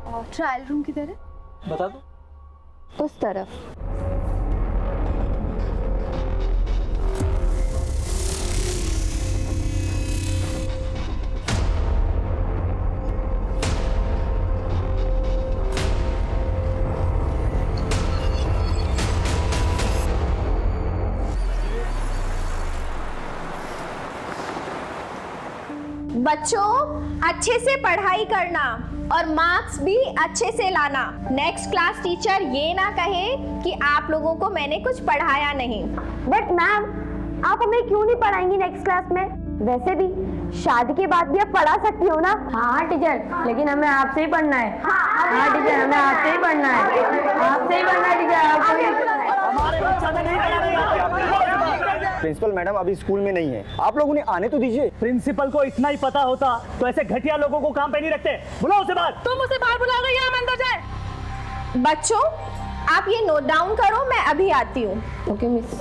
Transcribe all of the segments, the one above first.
Trial room किधर है? बता दो। उस तरफ। बच्चों, अच्छे से पढ़ाई करना और मार्क्स भी अच्छे से लाना। नेक्स्ट क्लास टीचर ये ना कहे कि आप लोगों को मैंने कुछ पढ़ाया नहीं। बट मैम, आप हमें क्यों नहीं पढ़ाएंगी नेक्स्ट क्लास में? वैसे भी शादी के बाद भी आप पढ़ा सकती हो ना। हाँ टीचर, लेकिन हमें आपसे ही पढ़ना है। हाँ टीचर, हमें आपसे ही पढ़ना है। आपसे ही पढ़ना है टीचर, आपसे ही। प्रिंसिपल मैडम अभी स्कूल में नहीं है, आप लोग उन्हें आने तो दीजिए। प्रिंसिपल को इतना ही पता होता तो ऐसे घटिया लोगों को काम पे नहीं रखते। बुलाओ उसे बाहर। तुम उसे बाहर बुलाओगे या हम अंदर जाए? बच्चों, आप ये नोट डाउन करो, मैं अभी आती हूँ। Okay miss.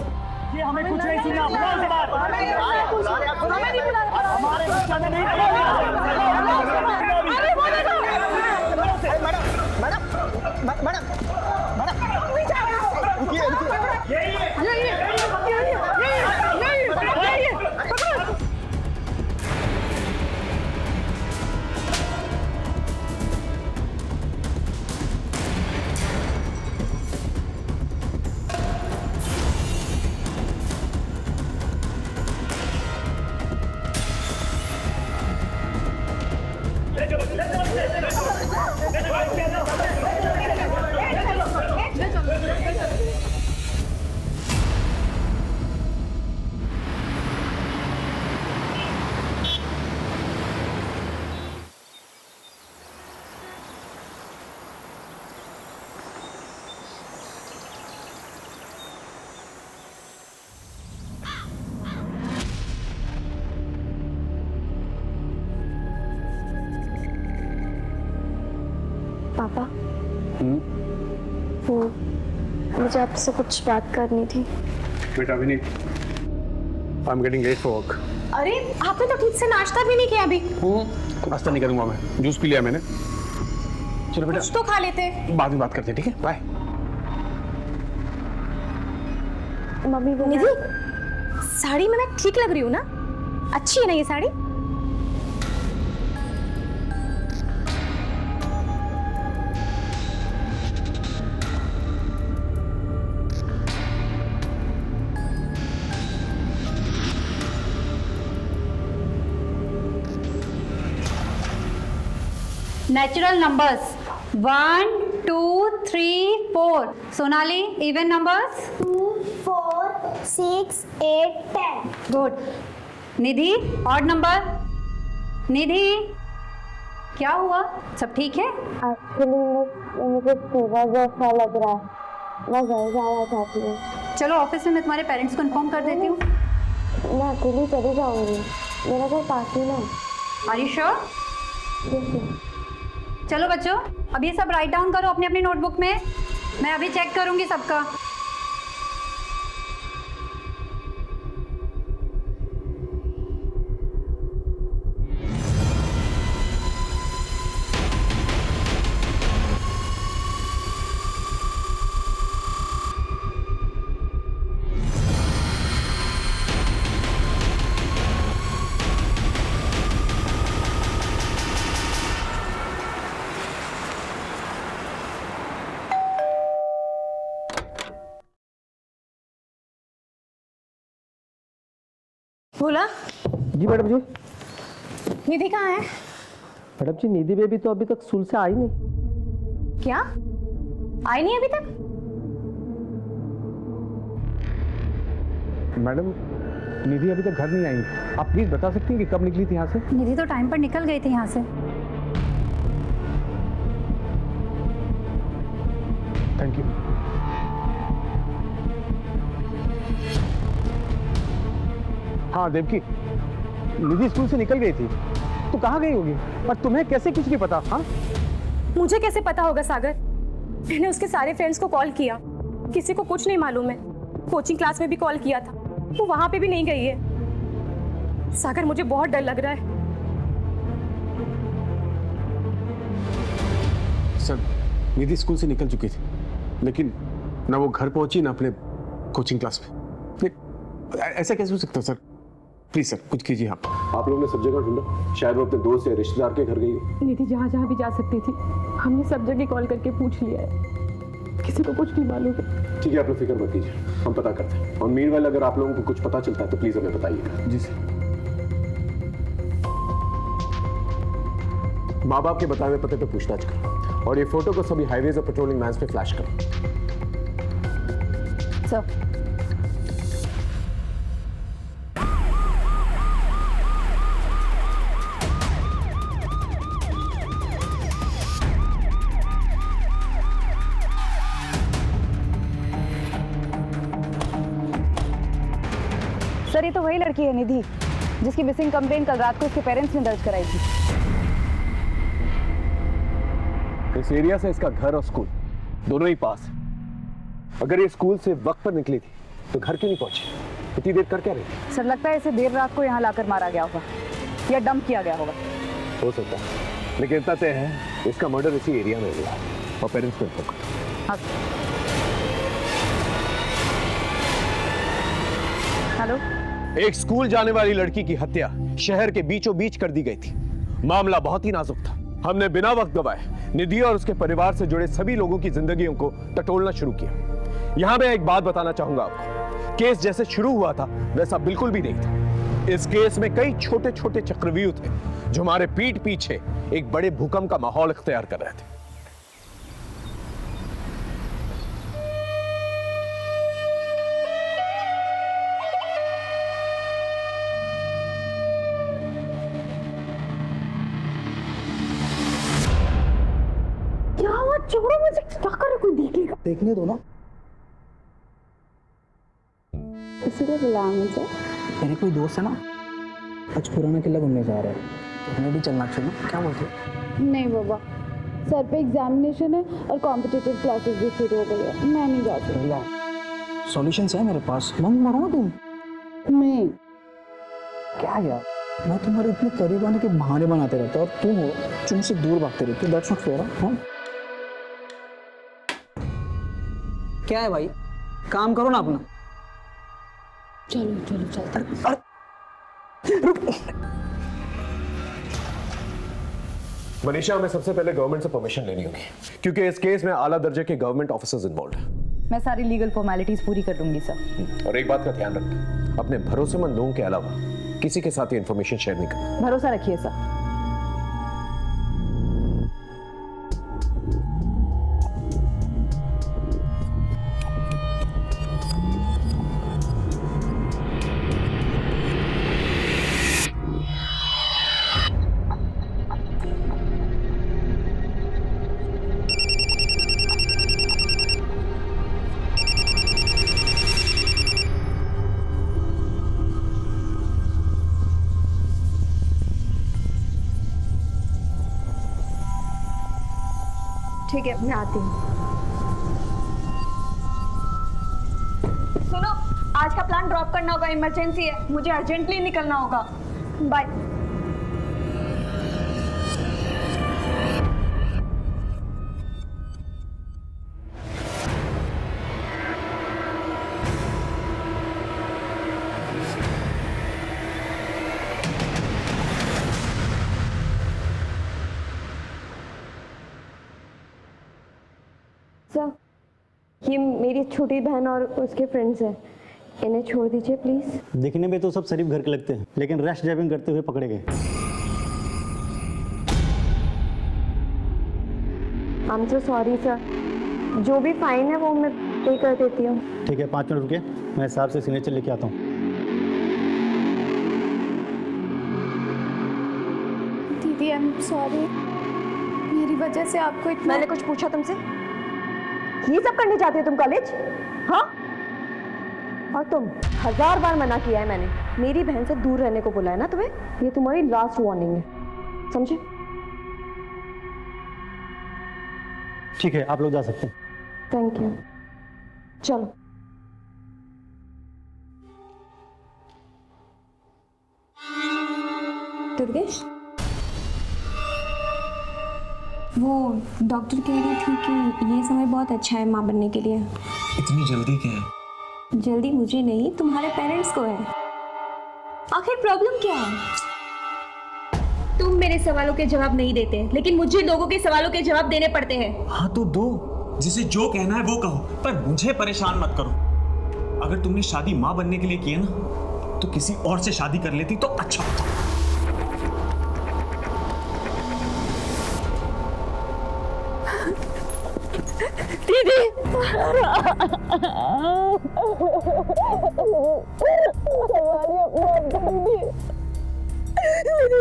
ये हमें कुछ नहीं सुनना। बुलाओ उसे बाहर। हमें नहीं बुला। हमारे बच्चा ने नहीं पापा, वो मुझे आपसे कुछ बात करनी थी। बेटा Vineet, I am getting late for work. अरे, आपने तो ठीक से नाश्ता भी नहीं किया अभी। नाश्ता नहीं करूंगा मैं, जूस पी लिया मैंने। चलो बेटा, कुछ तो खा लेते। बाद में बात करते हैं, ठीक है? बाय। मम्मी वो निधि, साड़ी में मैं ठीक लग रही हूँ ना? अच्छी है ना ये sari? Natural numbers 1 2 3 4। Sonali, even numbers 2 4 6 8 10। Good. Nidhi, odd number. Nidhi, क्या हुआ? सब ठीक है? एक्चुअली मुझे फीवर जैसा लग रहा है, मैं घर जाना चाहती हूँ। चलो ऑफिस में मैं तुम्हारे पेरेंट्स को इन्फॉर्म कर देती हूँ। मैं अकेली चली जाऊँगी, मेरा घर पास ही ना। Are you sure? चलो बच्चों, अब ये सब राइट डाउन करो अपनी अपनी नोटबुक में। मैं अभी चेक करूंगी सबका। बोला। जी मैडम जी। निधि कहाँ है? मैडम जी, निधि बेबी तो अभी तक स्कूल से आई नहीं। क्या? आई नहीं अभी तक? मैडम, निधि अभी तक घर नहीं आई। आप प्लीज बता सकती हैं कि कब निकली थी यहाँ से? निधि तो टाइम पर निकल गई थी यहाँ से। Thank you. हाँ देवकी, निधि स्कूल से निकल गई थी। तो कहाँ गई होगी? और तुम्हें कैसे कुछ नहीं पता? हाँ, मुझे कैसे पता होगा सागर? मैंने उसके सारे फ्रेंड्स को कॉल किया, किसी को कुछ नहीं मालूम है। कोचिंग क्लास में भी कॉल किया था, वो वहां पे भी नहीं गई है। सागर, मुझे बहुत डर लग रहा है। सर निधि स्कूल से निकल चुकी थी, लेकिन ना वो घर पहुंची ना अपने कोचिंग क्लास में। ऐसा कैसे हो सकता है सर? प्लीज सर कुछ कीजिए आप लोगों ने सब जगह ढूंढा, शायद वो अपने दोस्त या रिश्तेदार के घर गई हो। निधि जहाँ जहाँ भी जा सकती थी हमने सब जगह कॉल करके पूछ लिया है, किसी को कुछ नहीं मालूम है। ठीक है, आप लोग फिक्र मत कीजिए, हम पता करते हैं। और मीनवाइल अगर आप लोगों को कुछ पता चलता है तो प्लीज हमें बताइएगा। जी सर। माँ बाप के बताए हुए पते पे पूछताछ करो और ये फोटो को सभी हाईवेज और पेट्रोलिंग वैन्स पे फ्लैश करो। सर सर ये तो वही लड़की है निधि जिसकी मिसिंग कंप्लेन कल रात को उसके पेरेंट्स ने दर्ज कराई थी। इस एरिया से इसका घर और स्कूल दोनों ही पास है। अगर ये स्कूल से वक्त पर निकली थी तो घर क्यों नहीं पहुंची? इतनी देर कर क्या रही? सर लगता है इसे देर रात को यहाँ लाकर मारा गया होगा या डंप किया गया होगा। हो सकता है, लेकिन इतना तय है इसका मर्डर इसी एरिया में हुआ और पेरेंट्स को इन्फॉर्म करो। हाँ। हेलो, एक स्कूल जाने वाली लड़की की हत्या शहर के बीचों बीच कर दी गई थी। मामला बहुत ही नाजुक था। हमने बिना वक्त गवाए निधि और उसके परिवार से जुड़े सभी लोगों की जिंदगियों को टटोलना शुरू किया। यहां मैं एक बात बताना चाहूंगा आपको, केस जैसे शुरू हुआ था वैसा बिल्कुल भी नहीं था। इस केस में कई छोटे छोटे चक्रव्यूह थे जो हमारे पीठ पीछे एक बड़े भूकंप का माहौल इख्तियार कर रहे थे। छोड़ो मुझे, क्या कर रहे, कोई देख लेगा। देखने दो ना। इसीलिए बुलाया मुझे। मेरे कोई दोस्त है ना, आज पुराना किला घूमने जा रहा है, तो हमें भी चलना चाहिए। क्या बोलते हो? नहीं बाबा, सर पे एग्जामिनेशन है और कॉम्पिटिटिव क्लासेस भी शुरू हो गई है, मैं नहीं जा सकती। सॉल्यूशंस है मेरे पास, मंग मारो ना तुम। नहीं क्या यार, मैं तुम्हारे इतने करीब आने के बहाने बनाते रहता हूँ और तुम हो तुमसे दूर भागते रहते हो। That's not fair. हाँ क्या है भाई, काम करो ना अपना। चलो चलो चलते। मनीषा, हमें सबसे पहले गवर्नमेंट से परमिशन लेनी होगी क्योंकि इस केस में आला दर्जे के गवर्नमेंट ऑफिसर्स इन्वॉल्व हैं। मैं सारी लीगल फॉर्मेलिटीज पूरी कर दूंगी सर। और एक बात का ध्यान रखें, अपने भरोसेमंद लोगों के अलावा किसी के साथ ये इंफॉर्मेशन शेयर नहीं करना। भरोसा रखिए सर। ठीक है, मैं आती हूँ। सुनो, आज का प्लान ड्रॉप करना होगा, इमरजेंसी है, मुझे अर्जेंटली निकलना होगा। बाय। सर, ये मेरी छोटी बहन और उसके फ्रेंड्स हैं, इन्हें छोड़ दीजिए प्लीज। दिखने में तो सब शरीफ घर के लगते हैं, लेकिन रैश ड्राइविंग करते हुए पकड़े गए। I am so sorry sir, जो भी फाइन है वो मैं पे कर देती हूँ। ठीक है, 5 मिनट रुके, मैं साहब से सिग्नेचर लेके आता हूँ। दीदी आई एम सॉरी, मेरी वजह से आपको इतना। मैंने कुछ पूछा तुमसे? ये सब करने जाती हो तुम कॉलेज? हाँ, और तुम 1000 बार मना किया है मैंने, मेरी बहन से दूर रहने को बोला है ना तुम्हें। ये तुम्हारी लास्ट वार्निंग है, समझे? ठीक है, आप लोग जा सकते हैं। थैंक यू, चलो। दुर्गेश, वो डॉक्टर कह रही थी कि ये समय बहुत अच्छा है माँ बनने के लिए। इतनी जल्दी क्या है? जल्दी मुझे नहीं, तुम्हारे पेरेंट्स को है। आखिर प्रॉब्लम क्या है? तुम मेरे सवालों के जवाब नहीं देते, लेकिन मुझे लोगों के सवालों के जवाब देने पड़ते हैं। हाँ तो दो, जिसे जो कहना है वो कहो, पर मुझे परेशान मत करो। अगर तुमने शादी माँ बनने के लिए की है ना, तो किसी और से शादी कर लेती तो अच्छा होता। दीदी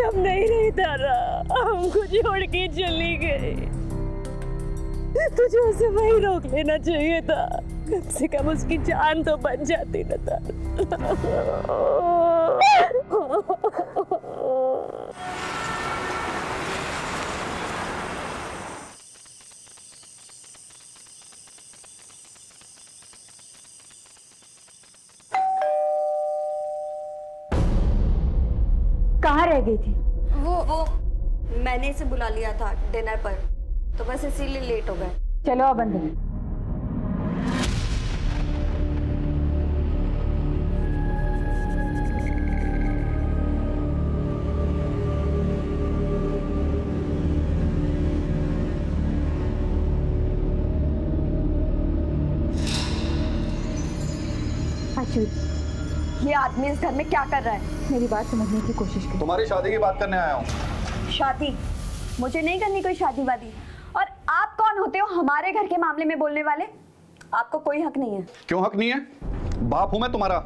हम नहीं रही तारा, हमको छोड़ के चली गई। तुझे उसे वही रोक लेना चाहिए था, कम से कम उसकी जान तो बच जाती ना तारा। कहाँ रह गई थी? वो मैंने इसे बुला लिया था डिनर पर, तो बस इसीलिए लेट हो गए। चलो अब अंदर। ये आदमी इस घर में क्या कर रहा है? मेरी बात समझने की कोशिश करो। तुम्हारी शादी की बात करने आया हूँ। शादी? मुझे नहीं करनी कोई शादी वादी। और आप कौन होते हो हमारे घर के मामले में बोलने वाले? आपको कोई हक नहीं है। क्यों हक नहीं है? बाप हूं मैं तुम्हारा।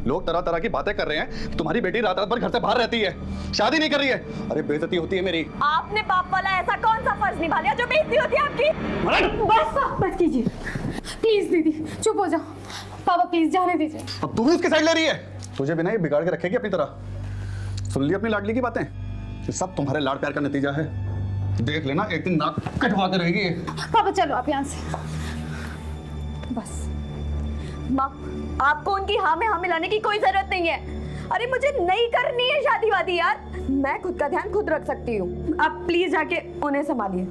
लोग तरह तरह की बातें कर रहे हैं। तुम्हारी बेटी रात रात भर घर से बाहर रहती है, शादी नहीं कर रही है। अरे बेइज्जती होती है मेरी। आपने बाप वाला ऐसा कौन सा फर्ज निभा लिया जो बेइज्जती होती है आपकी? बस कीजिए प्लीज दीदी, चुप हो जाओ। पापा प्लीज जाने दीजिए। अब तू भी उसकी साइड ले रही है? तुझे बिना ये बिगाड़ के रखेगी अपनी तरह। सुन ली अपनी लाडली की बातें? ये सब तुम्हारे लाड प्यार का नतीजा है। देख लेना, एक दिन नाक कटवा के रहेगी। पापा चलो आप यहाँ से। बस माँ, आपको उनकी हाँ में हाँ मिलाने की कोई जरूरत नहीं है। अरे मुझे नहीं करनी है शादी वादी यार, मैं खुद का ध्यान खुद रख सकती हूँ। आप प्लीज जाके उन्हें संभालिए।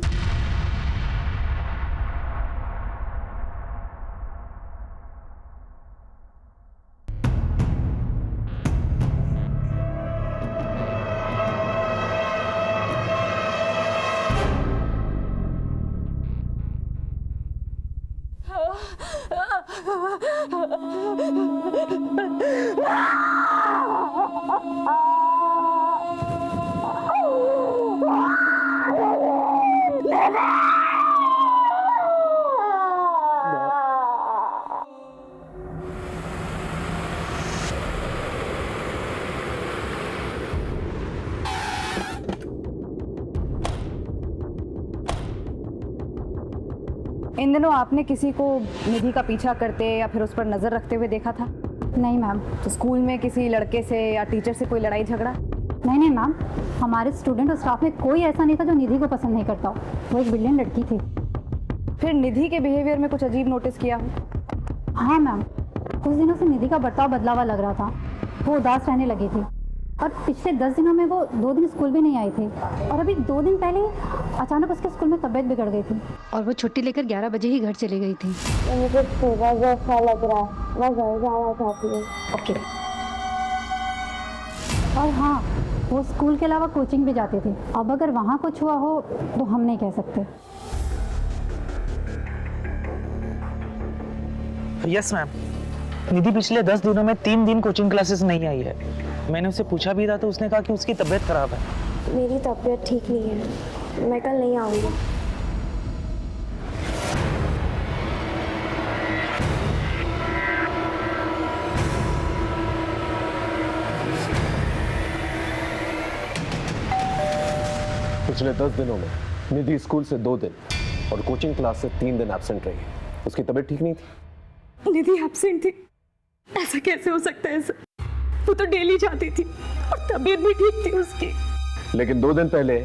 इन दिनों आपने किसी को निधि का पीछा करते या फिर उस पर नजर रखते हुए देखा था? नहीं मैम। तो स्कूल में किसी लड़के से या टीचर से कोई लड़ाई झगड़ा? नहीं मैम, हमारे स्टूडेंट और स्टाफ में कोई ऐसा नहीं था जो निधि को पसंद नहीं करता हो। वो एक ब्रिलियंट लड़की थी। फिर निधि के बिहेवियर में कुछ अजीब नोटिस किया हो? हाँ मैम, कुछ दिनों से निधि का बर्ताव बदला हुआ लग रहा था। वो उदास रहने लगी थी और पिछले 10 दिनों में वो 2 दिन स्कूल भी नहीं आई थी। और अभी 2 दिन पहले अचानक उसके स्कूल में तबीयत बिगड़ गई थी और वो छुट्टी लेकर 11 बजे ही घर चली गई थी। मुझे थोड़ा जैसा लग रहा है, मैं घर जाना चाहती हूँ। ओके। और हाँ, वो स्कूल के अलावा कोचिंग भी जाती थी। अब अगर वहाँ कुछ हुआ हो तो हम नहीं कह सकते। यस मैम, निधि पिछले 10 दिनों में 3 दिन कोचिंग क्लासेस नहीं आई है। मैंने उससे पूछा भी था तो उसने कहा कि उसकी तबीयत खराब है। मेरी तबीयत ठीक नहीं है, मैं कल नहीं आऊँगी। पिछले 10 दिनों में निधि स्कूल से 2 दिन और कोचिंग क्लास से 3 दिन एब्सेंट रही। उसकी तबीयत ठीक नहीं थी। निधि एब्सेंट थी? ऐसा कैसे हो सकता है सर? वो तो डेली जाती थी और तबीयत भी ठीक थी उसकी। लेकिन 2 दिन पहले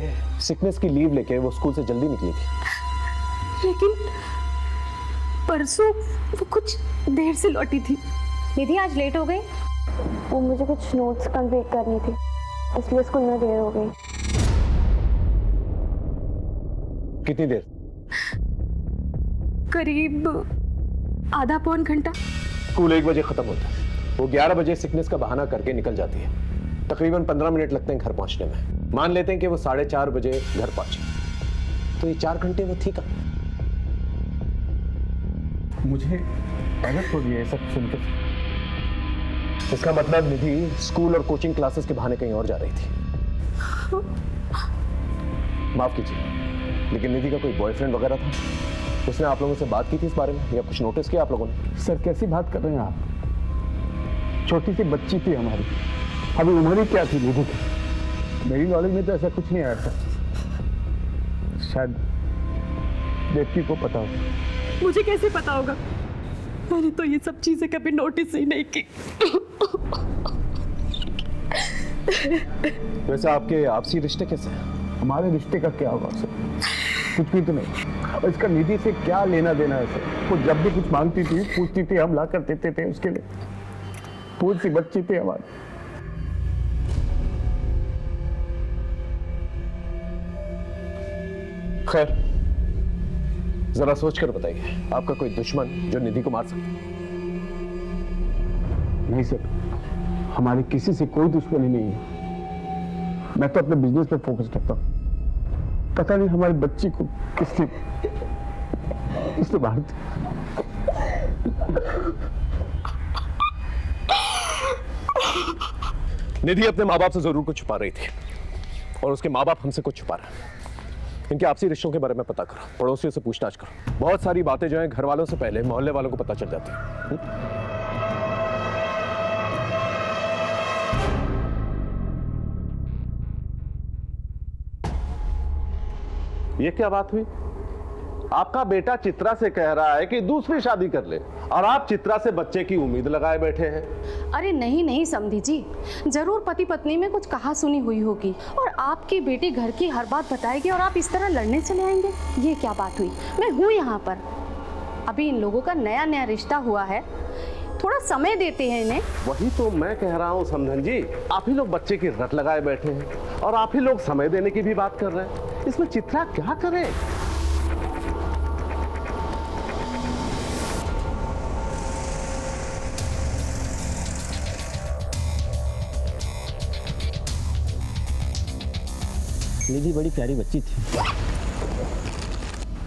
सिकनेस की लीव लेके वो स्कूल से जल्दी निकली थी। लेकिन परसों वो कुछ देर से लौटी थी। निधि आज लेट हो गई? वो मुझे कुछ नोट्स कंप्लीट करनी थी, इसलिए स्कूल में देर हो गई। कितनी देर? करीब आधा पौन घंटा। स्कूल 1 बजे खत्म होता है, वो 11 बजे सिकनेस का बहाना करके निकल जाती है। तकरीबन 15 मिनट लगते हैं घर पहुंचने में। मान लेते हैं कि वो 4:30 बजे घर पहुंचे, तो ये 4 घंटे वो थी कहाँ? मुझे गलत हो गया ये सब सुनकर। इसका मतलब निधि स्कूल और कोचिंग क्लासेस के बहाने कहीं और जा रही थी। माफ कीजिए, लेकिन निधि का कोई बॉयफ्रेंड वगैरह था? उसने आप लोगों से बात की थी इस बारे में, या कुछ नोटिस किया आप लोगों ने? सर कैसी बात कर रहे हैं आप? छोटी सी बच्ची थी हमारी, अभी उम्र ही क्या थी निधि की? मेरी नॉलेज में तो ऐसा कुछ नहीं आया था। शायद देवकी को पता हो। मुझे कैसे पता होगा? मैंने तो ये सब चीजें कभी नोटिस ही नहीं की। वैसे आपके आपसी रिश्ते कैसे हैं? हमारे रिश्ते का क्या होगा सर? कुछ भी तो नहीं। और इसका निधि से क्या लेना देना है सर? वो जब भी कुछ मांगती थी, पूछती थी, हम ला कर देते थे उसके लिए। पूरी सी बच्ची थी हमारी। खैर, जरा सोच कर बताइए, आपका कोई दुश्मन जो निधि को मार सकता? नहीं सर, हमारी किसी से कोई दुश्मनी नहीं है। मैं तो अपने बिजनेस पे फोकस करता हूँ। पता नहीं हमारी बच्ची को किसने मार दिया। निधि अपने माँ बाप से जरूर कुछ छुपा रही थी, और उसके माँ बाप हमसे कुछ छुपा रहे हैं। इनके आपसी रिश्तों के बारे में पता करो, पड़ोसियों से पूछताछ करो। बहुत सारी बातें जो हैं घर वालों से पहले मोहल्ले वालों को पता चल जाती है। ये क्या बात हुई? आपका बेटा चित्रा से कह रहा है कि दूसरी शादी कर ले, और आप चित्रा से बच्चे की उम्मीद लगाए बैठे हैं। अरे नहीं नहीं समधी जी, जरूर पति पत्नी में कुछ कहा सुनी हुई होगी, और आपकी बेटी घर की हर बात बताएगी और आप इस तरह लड़ने चले आएंगे। ये क्या बात हुई? मैं हूँ यहाँ पर, अभी इन लोगों का नया नया रिश्ता हुआ है, थोड़ा समय देते हैं इन्हें। वही तो मैं कह रहा हूँ समधन जी, आप ही लोग बच्चे की रट लगाए बैठे हैं, और आप ही लोग समय देने की भी बात कर रहे हैं। इसमें चित्रा क्या करे? निधि बड़ी प्यारी बच्ची थी।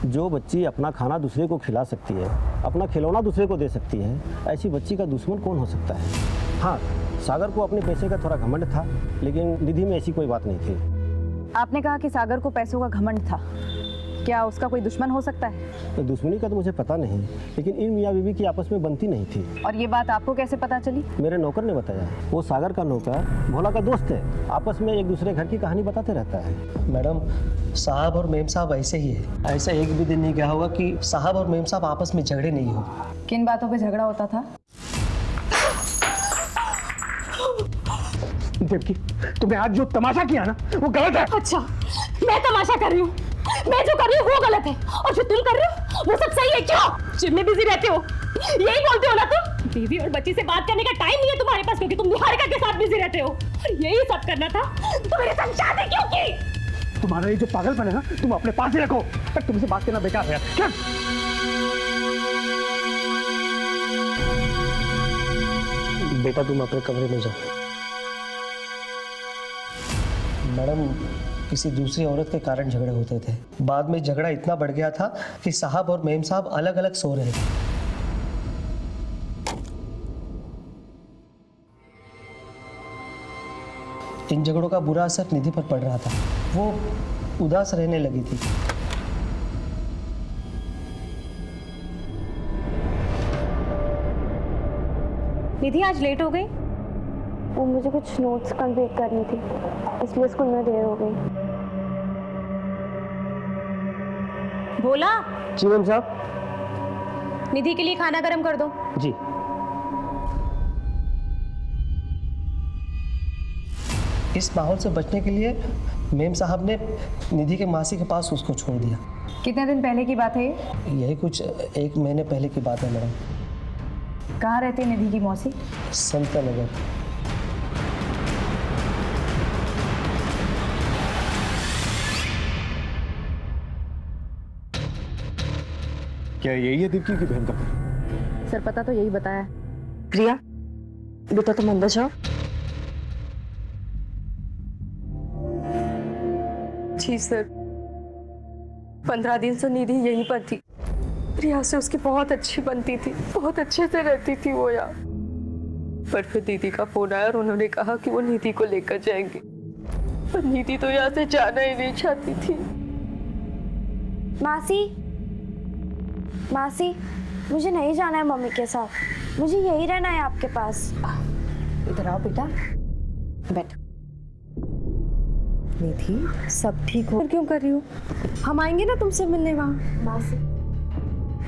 जो बच्ची अपना खाना दूसरे को खिला सकती है, अपना खिलौना दूसरे को दे सकती है, ऐसी बच्ची का दुश्मन कौन हो सकता है? हाँ, सागर को अपने पैसे का थोड़ा घमंड था, लेकिन निधि में ऐसी कोई बात नहीं थी। आपने कहा कि सागर को पैसों का घमंड था, क्या उसका कोई दुश्मन हो सकता है? तो दुश्मनी का तो मुझे पता नहीं, लेकिन इन मियाँ बीवी की आपस में बनती नहीं थी। और ये बात आपको कैसे पता चली? मेरे नौकर ने बताया। वो सागर का नौकर भोला का दोस्त है, आपस में एक दूसरे घर की कहानी बताते रहता है। मैडम, साहब और मेम साहब ऐसे ही है। ऐसा एक भी दिन नहीं गया होगा कि साहब और मेम साहब आपस में झगड़े नहीं हो। किन बातों पे झगड़ा होता था? देवकी, तुमने आज जो तमाशा किया ना, वो गलत है। अच्छा, मैं तमाशा कर रही हूँ? मैं जो कर रही हूँ वो गलत है, और जो तुम कर रहे हो वो सब सही है। क्यों जिम में बिजी रहते हो? यही बोलते हो ना तुम? बीवी और बच्ची से बात करने का टाइम नहीं है तुम्हारे पास, क्योंकि तुम निहारिका के साथ बिजी रहते हो। और यही सब करना था तो मेरे साथ शादी क्यों की? तुम्हारा ये जो पागलपन है ना, तुम अपने पास ही रखो। तुमसे बात करना बेकार है। क्या? बेटा तुम अपने कमरे में जाओ। मैडम, किसी दूसरी औरत के कारण झगड़े होते थे। बाद में झगड़ा इतना बढ़ गया था कि साहब और मेम साहब अलग अलग सो रहे थे। इन झगड़ों का बुरा असर निधि पर पड़ रहा था, वो उदास रहने लगी थी। निधि आज लेट हो गई? वो मुझे कुछ नोट्स कंप्लीट करनी थी, इसलिए स्कूल में देर हो गई। बोला? जी मैम साहब। निधि के लिए खाना गर्म कर दो। जी। इस माहौल से बचने के लिए मेम साहब ने निधि के मासी के पास उसको छोड़ दिया। कितने दिन पहले की बात है ये? यही कुछ 1 महीने पहले की बात है मैडम। कहाँ रहती है निधि की मौसी? संता नगर। क्या यही है दीप्ति की बहन का घर? सर पता तो यही बताया। प्रिया बेटा तुम अंदर जाओ। जी सर, 15 दिन से निधि यहीं पर थी। प्रिया से उसकी बहुत अच्छी बनती थी, बहुत अच्छे से रहती थी वो यार। पर फिर दीदी का फोन आया और उन्होंने कहा कि वो निधि को लेकर जाएंगे। पर निधि तो यहाँ से जाना ही नहीं चाहती थी। मासी, मुझे नहीं जाना है मम्मी के साथ, मुझे यही रहना है आपके पास। इधर आओ बेटा, बैठ। निधि सब ठीक हो, क्यों कर रही हो? हम आएंगे ना तुमसे मिलने वहाँ। मासी,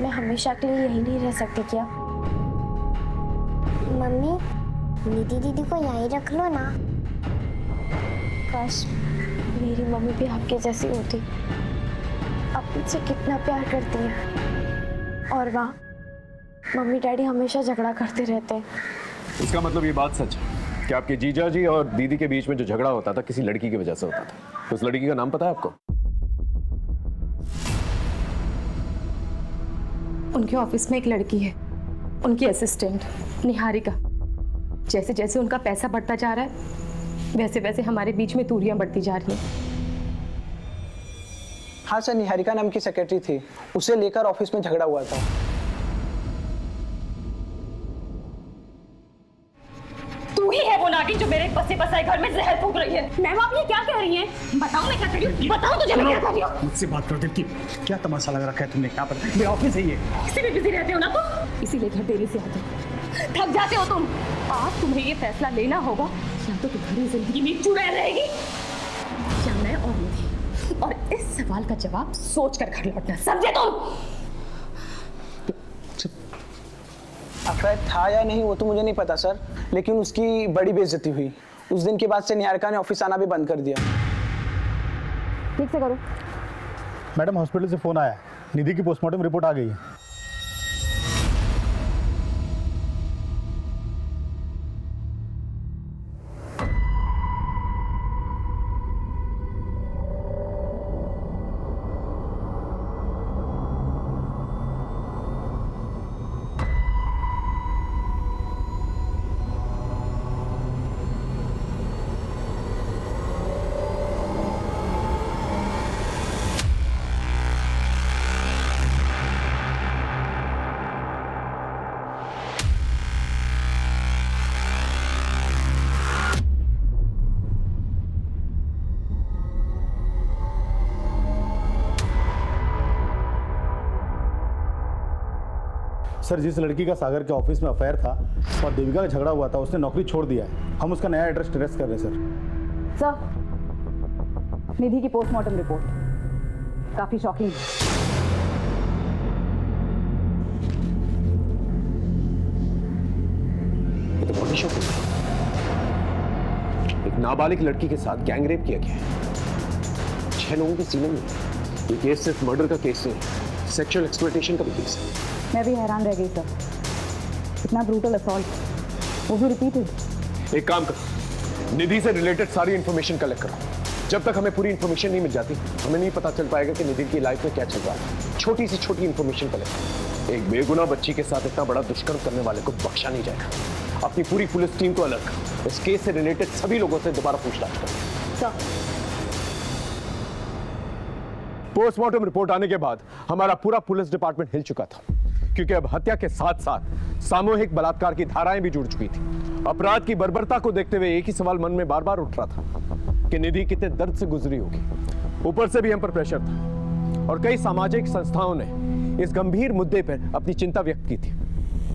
मैं हमेशा के लिए यही नहीं रह सकती क्या? मम्मी, निधि दीदी को यहीं रख लो ना। काश मेरी मम्मी भी आपके जैसी होती, आप मुझसे कितना प्यार करती हैं। और वहाँ मम्मी डैडी हमेशा झगड़ा करते रहते हैं। इसका मतलब ये बात सच है कि आपके जीजा जी और दीदी के बीच में जो झगड़ा होता था किसी लड़की की वजह से होता था। उस लड़की का नाम पता है आपको? उनके ऑफिस में एक लड़की है, उनकी असिस्टेंट निहारिका। जैसे जैसे उनका पैसा बढ़ता जा रहा है वैसे वैसे हमारे बीच में दूरियां बढ़ती जा रही हैं। हाँ सर, निहारिका नाम की सेक्रेटरी थी, उसे लेकर ऑफिस में झगड़ा हुआ था। तू ही है वो नागिन जो मेरे बसे बसाए घर में जहर फूंक रही है। मैम आप ये क्या कह रही हैं? बताओ मैं क्या कर रही हूँ, बताओ तुझे मैं क्या कर रही हूँ। मुझसे बात करो दीप्ति, क्या तमाशा लगा रखा है तुमने? क्या पता, मेरा ऑफिस है ये। इसी में बिजी रहते हो ना तुम, इसीलिए घर देरी से आते हो, थक जाते हो तुम। आज तुम्हें ये फैसला लेना होगा, या तो तुम्हारी जिंदगी में चुड़ैल रहेगी या मैं और निधि। और इस सवाल का जवाब सोच कर घर लौटना, समझे तुम? अफैर था या नहीं वो तो मुझे नहीं पता सर, लेकिन उसकी बड़ी बेइज्जती हुई। उस दिन के बाद से निहारिका ने ऑफिस आना भी बंद कर दिया। ठीक से करो। मैडम, हॉस्पिटल से फोन आया, निधि की पोस्टमार्टम रिपोर्ट आ गई है। सर, जिस लड़की का सागर के ऑफिस में अफेयर था और देविका का झगड़ा हुआ था, उसने नौकरी छोड़ दिया है। हम उसका नया एड्रेस ट्रेस कर रहे हैं सर, निधि की पोस्टमार्टम रिपोर्ट काफी शॉकिंग है। ये तो बड़ी शॉकिंग है। एक नाबालिग लड़की के साथ गैंग रेप किया गया है, 6 लोगों के सीने में। ये केस सिर्फ मर्डर का केस नहीं, सेक्सुअल एक्सप्लॉयटेशन का भी केस है। मैं भी हैरान रह गई सर, इतना ब्रूटल असॉल्ट, वो भी रिपीटेड। एक काम करो, निधि से रिलेटेड सारी इंफॉर्मेशन कलेक्ट करो। जब तक हमें पूरी इंफॉर्मेशन नहीं मिल जाती, हमें नहीं पता चल पाएगा कि निधि की लाइफ में क्या चल रहा है। छोटी सी छोटी इंफॉर्मेशन कलेक्ट करो। एक बेगुनाह बच्ची के साथ इतना बड़ा दुष्कर्म करने वाले को बख्शा नहीं जाएगा। अपनी पूरी पुलिस टीम को अलर्ट करो, इस केस से रिलेटेड सभी लोगों से दोबारा पूछताछ करो। पोस्टमार्टम रिपोर्ट आने के बाद हमारा पूरा पुलिस डिपार्टमेंट हिल चुका था, क्योंकि अब हत्या के साथ साथ सामूहिक बलात्कार की धाराएं भी जुड़ चुकी थी। अपराध की बर्बरता को देखते हुए एक ही सवाल मन में बार बार उठ रहा था कि निधि कितने दर्द से गुजरी होगी। ऊपर से भी हम पर प्रेशर था और कई सामाजिक संस्थाओं ने इस गंभीर मुद्दे पर अपनी चिंता व्यक्त की थी।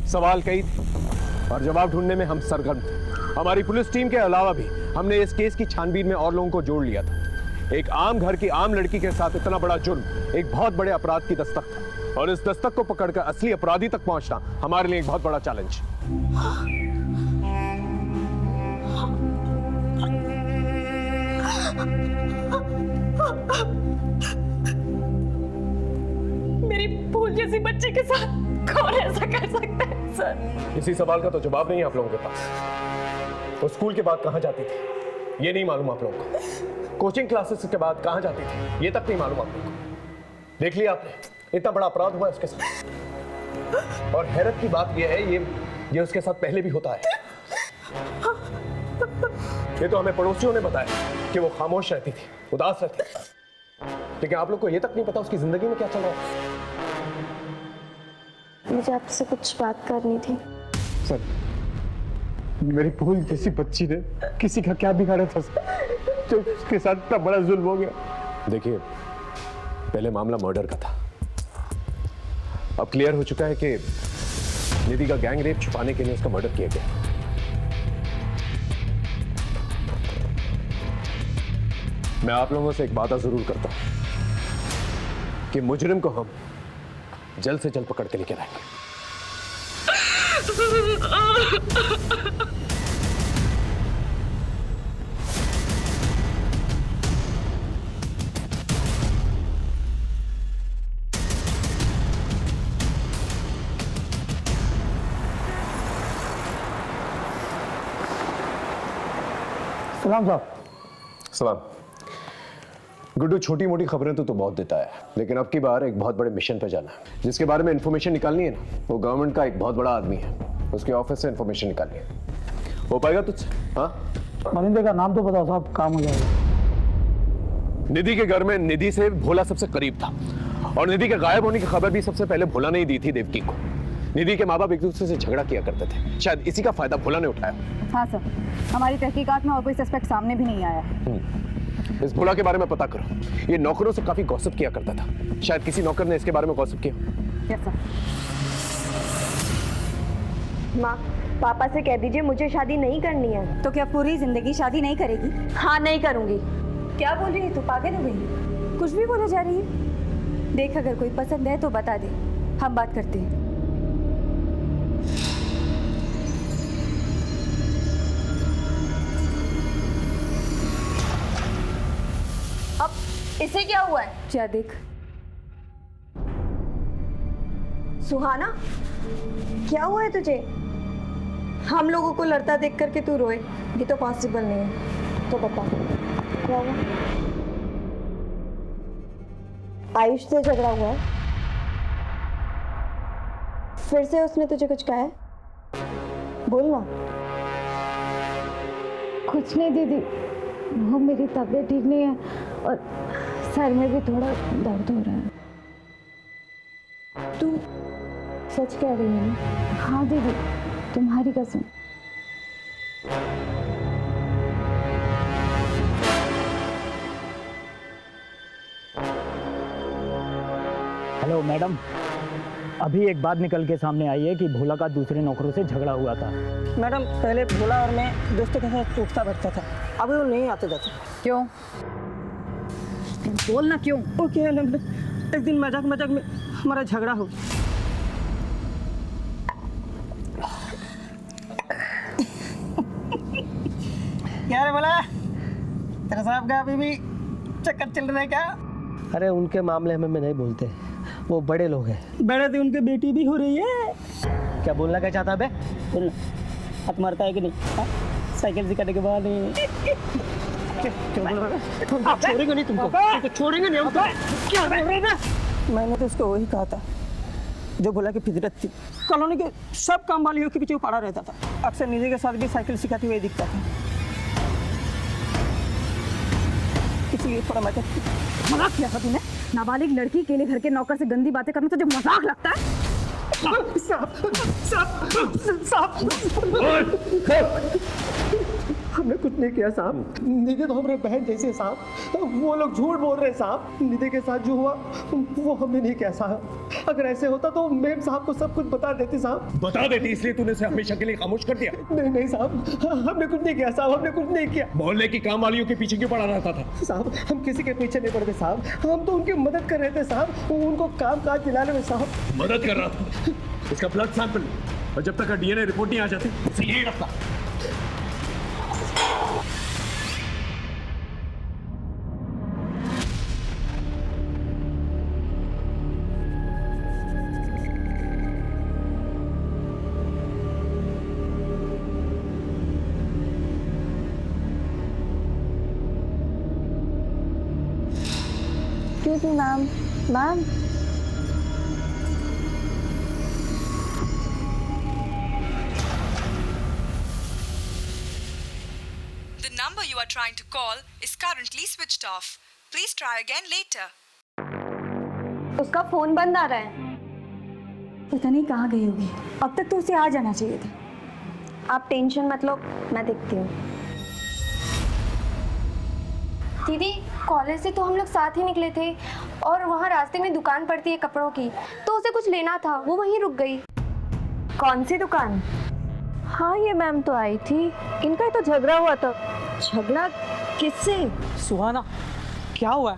सवाल कई थे और जवाब ढूंढने में हम सरगर्म थे। हमारी पुलिस टीम के अलावा भी हमने इस केस की छानबीन में और लोगों को जोड़ लिया था। एक आम घर की आम लड़की के साथ इतना बड़ा जुर्म एक बहुत बड़े अपराध की दस्तक था, और इस दस्तक को पकड़कर असली अपराधी तक पहुंचना हमारे लिए एक बहुत बड़ा चैलेंज। मेरी फूल जैसी बच्ची के साथ कौन ऐसा कर सकता है सर? इसी सवाल का तो जवाब नहीं है आप लोगों के पास। वो स्कूल के बाद कहां जाती थी ये नहीं मालूम आप लोगों को। कोचिंग क्लासेस के बाद कहां जाती थी ये तक नहीं मालूम आप लोगों को। देख लिया आपने, इतना बड़ा अपराध हुआ है उसके साथ। और हैरत की बात यह है, ये उसके साथ पहले भी होता है। ये तो हमें पड़ोसियों ने बताया कि वो खामोश रहती थी, उदास रहती थी, लेकिन आप लोग को ये तक नहीं पता उसकी जिंदगी में क्या चल रहा है। मुझे आपसे कुछ बात करनी थी। सर, मेरी फूल जैसी बच्ची ने किसी का क्या बिगाड़ा था जो उसके साथ इतना बड़ा जुल्म हो गया। देखिए, पहले मामला मर्डर का था, अब क्लियर हो चुका है कि निधि का गैंग रेप छुपाने के लिए उसका मर्डर किया गया। मैं आप लोगों से एक वादा जरूर करता हूं कि मुजरिम को हम जल्द से जल्द पकड़ के लेकर आएंगे। सलाम साहब। सलाम। गुड्डू, छोटी मोटी खबरें तो बहुत देता है, लेकिन अब की बार एक बहुत बड़े मिशन पे जाना है। जिसके बारे में इंफॉर्मेशन निकालनी है ना, वो गवर्नमेंट का एक बहुत बड़ा आदमी है, उसके ऑफिस से इंफॉर्मेशन निकालनी है। हो पाएगा तुझसे? हाँ, मनिंदर का नाम तो बताओ साहब, काम हो जाएगा। निधि के घर में निधि से भोला सबसे करीब था, और निधि के गायब होने की खबर भी सबसे पहले भोला ने ही दी थी देवकी को। निधि के माँ बाप एक दूसरे से झगड़ा किया करते थे, शायद इसी का फायदा भोला ने उठाया। हाँ सर, हमारी तहकीकात में और कोई सस्पेक्ट सामने भी नहीं आया है। इस भोला के बारे में पता करो, ये नौकरों से काफी गॉसिप किया करता था, शायद किसी नौकर ने इसके बारे में गॉसिप किया। Yes sir. माँ, पापा से कह दीजिए मुझे शादी नहीं करनी है। तो क्या पूरी जिंदगी शादी नहीं करेगी? हाँ, नहीं करूंगी। क्या बोल रही है तू? पागल हो गई? कुछ भी बोला जा रही है। देख, अगर कोई पसंद है तो बता दे, हम बात करते हैं। अब इसे क्या हुआ है? क्या देख। सुहाना, क्या हुआ है तुझे? हम लोगों को लड़ता देख करके तू रोए, ये तो पॉसिबल नहीं है। तो बता, क्या हुआ? आयुष से झगड़ा हुआ है? फिर से उसने तुझे कुछ कहा है? बोल ना। कुछ नहीं दीदी, वो मेरी तबीयत ठीक नहीं है और सर में भी थोड़ा दर्द हो रहा है। तू सच कह रही है? हाँ दीदी, तुम्हारी कसम। हेलो मैडम, अभी एक बात निकल के सामने आई है कि भोला का दूसरे नौकरों से झगड़ा हुआ था। मैडम, पहले भोला और मैं दोस्तों के साथ उठता बैठता था, अभी वो नहीं आते जाते। क्यों? बोलना क्यों? ओके, एक दिन मजाक मजाक में हमारा झगड़ा हो गया। क्या रे बोला, तेरे साहब का अभी भी चक्कर चल रहा है क्या? अरे उनके मामले में नहीं बोलते, वो बड़े लोग हैं। बड़े थे, उनके बेटी भी हो रही है। क्या बोलना क्या चाहता है बे? बोलना, हाथ मारता है कि नहीं? साइकिल सिखाने के बाद छोड़ेंगे नहीं तुमको, छोड़ेंगे नहीं हमको। क्या बोल रहे हैं? मैंने तो उसको वही कहा था जो बोला कि फितरत थी। कॉलोनी के सब काम वालियों के पीछे पड़ा रहता था, अक्सर निधि के साथ भी साइकिल सिखाते हुए दिखता था, इसलिए थोड़ा मजाक किया था तूने। नाबालिग लड़की के लिए घर के नौकर से गंदी बातें करना तुझे मजाक लगता है? हमने कुछ नहीं किया साहब, निधि तो हमारे बहन जैसे है साहब। वो लोग झूठ बोल रहे हैं साहब, निधि के साथ जो हुआ वो हमने नहीं किया साहब। अगर ऐसे होता तो मेम साहब को सब कुछ बता देती साहब। बता देती, इसलिए तूने उसे हमेशा के लिए खामोश कर दिया? नहीं साहब, हमने कुछ नहीं किया साहब, हमने कुछ नहीं किया। मोहल्ले की काम वालियों के पीछे क्यों पड़ा रहता था? साहब, हम किसी के पीछे नहीं पड़ते साहब, हम तो उनकी मदद कर रहे थे साहब, उनको काम काज दिलाने में साहब। मदद कर रहा था? इसका ब्लड सैंपल, और जब तक डीएनए रिपोर्ट नहीं आ जाती उसे यही रखता। क्यों ma'am? Ma'am The number you are trying to call is currently switched off. Please try again later. उसका फोन बंद आ रहा है। पता नहीं कहाँ गई होगी, अब तक तो उसे आ जाना चाहिए था। आप टेंशन मत लो, मैं देखती हूँ। दीदी कॉलेज से तो हम लोग साथ ही निकले थे और वहाँ रास्ते में दुकान पड़ती है कपड़ों की, तो उसे कुछ लेना था, वो वहीं रुक गई। कौन सी दुकान? हाँ ये मैम तो आई थी, इनका ही तो झगड़ा हुआ था। झगड़ा किससे? सुहाना, क्या हुआ है?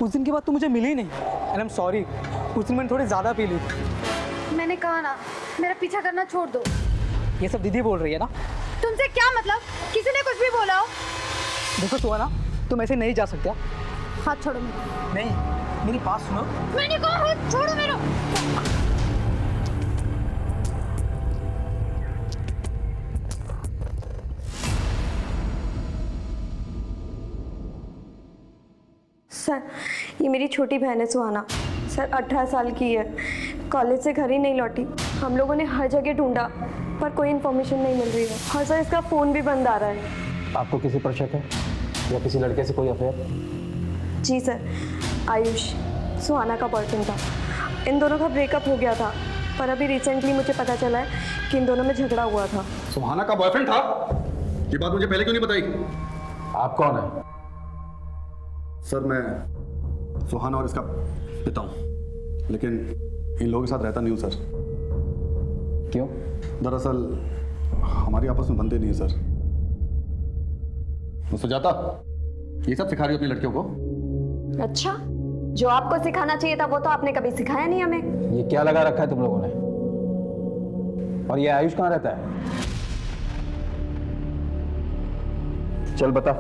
उस दिन के बाद तू मुझे मिली नहीं। एंड आई एम सॉरी, उस दिन मैंने थोड़ी ज़्यादा पी ली थी। मैंने कहा ना, मेरा पीछा करना छोड़ दो। ये सब दीदी बोल रही है ना? तुमसे क्या मतलब? किसी ने कुछ भी बोला हो? देखो सुहाना, तुम ऐसे नहीं जा सकते। हाथ छोड़ो मेरा। नहीं, मेरी बात सुनो। मैंने कहा हाथ छोड़ो मेरा। सर ये मेरी छोटी बहन है सुहाना। सर 18 साल की है, कॉलेज से घर ही नहीं लौटी। हम लोगों ने हर जगह ढूंढा पर कोई इन्फॉर्मेशन नहीं मिल रही है। और सर इसका फ़ोन भी बंद आ रहा है। आपको किसी पर शक है या किसी लड़के से कोई अफेयर? जी सर, आयुष सुहाना का बॉयफ्रेंड था। इन दोनों का ब्रेकअप हो गया था, पर अभी रिसेंटली मुझे पता चला है कि इन दोनों में झगड़ा हुआ था। सुहाना का बॉयफ्रेंड था? ये बात मुझे पहले क्यों नहीं बताई? आप कौन है? सर मैं सुहाना और इसका पिता हूँ, लेकिन इन लोगों के साथ रहता नहीं हूँ सर। क्यों? दरअसल हमारी आपस में बनते नहीं है सर। तो सुजाता, ये सब सिखा रही हो अपनी लड़कियों को? अच्छा, जो आपको सिखाना चाहिए था वो तो आपने कभी सिखाया नहीं हमें। ये क्या लगा रखा है तुम लोगों ने? और ये आयुष कहाँ रहता है? चल बता,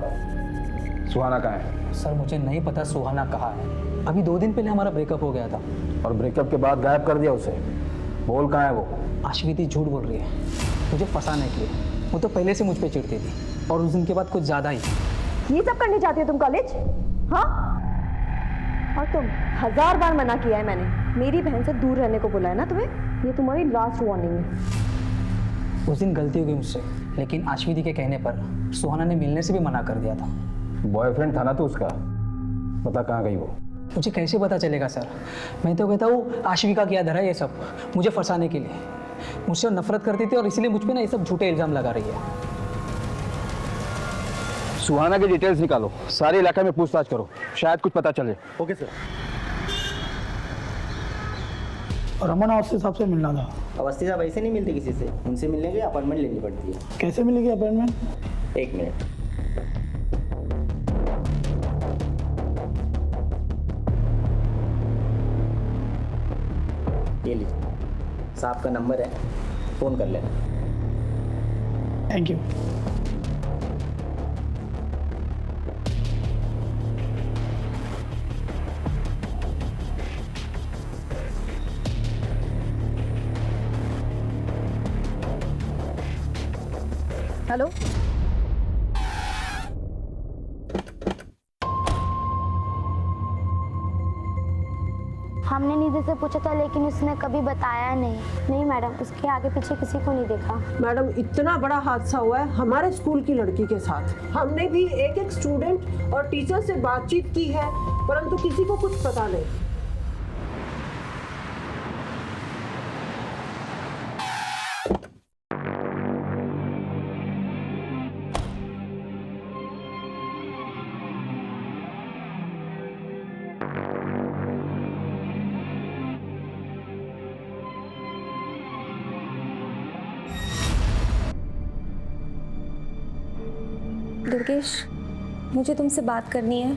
सुहाना कहाँ है? सर मुझे नहीं पता सुहाना कहाँ है। अभी 2 दिन पहले हमारा ब्रेकअप हो गया था। और ब्रेकअप के बाद गायब कर दिया उसे। बोल कहाँ है वो? आश्विति झूठ बोल रही है मुझे फंसाने के लिए। वो तो पहले से मुझ पे चिढ़ती थी और उस दिन के बाद कुछ ज़्यादा ही। ये सब करने जाती हो तुम कॉलेज? हाँ, और तुम 1000 बार मना किया है मैंने। मेरी बहन से दूर रहने को बोला है ना तुम्हें। ये तुम्हारी लास्ट वार्निंग है। उस दिन गलती हो गई मुझसे, लेकिन आश्विति के कहने पर सुहाना ने मिलने से भी मना कर दिया था। बॉयफ्रेंड था ना तो उसका, पता कहाँ गई वो? मुझे कैसे पता चलेगा सर? मैं तो कहता हूँ आश्विका किया धरा ये सब मुझे फंसाने के लिए। मुझसे नफरत करती थी और इसलिए मुझ पे ना ये सब झूठे इल्जाम लगा रही है। सुहाना की डिटेल्स निकालो, सारे इलाके में पूछताछ करो, शायद कुछ पता चले। Okay sir. रमन अवस्थी साहब से मिलना था। अवस्थी साहब ऐसे नहीं मिलते किसी से, उनसे मिलने के लिए अपॉइंटमेंट लेनी पड़ती है। कैसे मिलेगी अपॉइंटमेंट? 1 मिनट। ये लीजिए, साहब का नंबर है, फ़ोन कर लेना। Thank you. हेलो, हमने निधि से पूछा था लेकिन उसने कभी बताया नहीं। नहीं मैडम, उसके आगे पीछे किसी को नहीं देखा। मैडम इतना बड़ा हादसा हुआ है हमारे स्कूल की लड़की के साथ। हमने भी एक स्टूडेंट और टीचर से बातचीत की है, परंतु किसी को कुछ पता नहीं। दुर्गेश, मुझे तुमसे बात करनी है।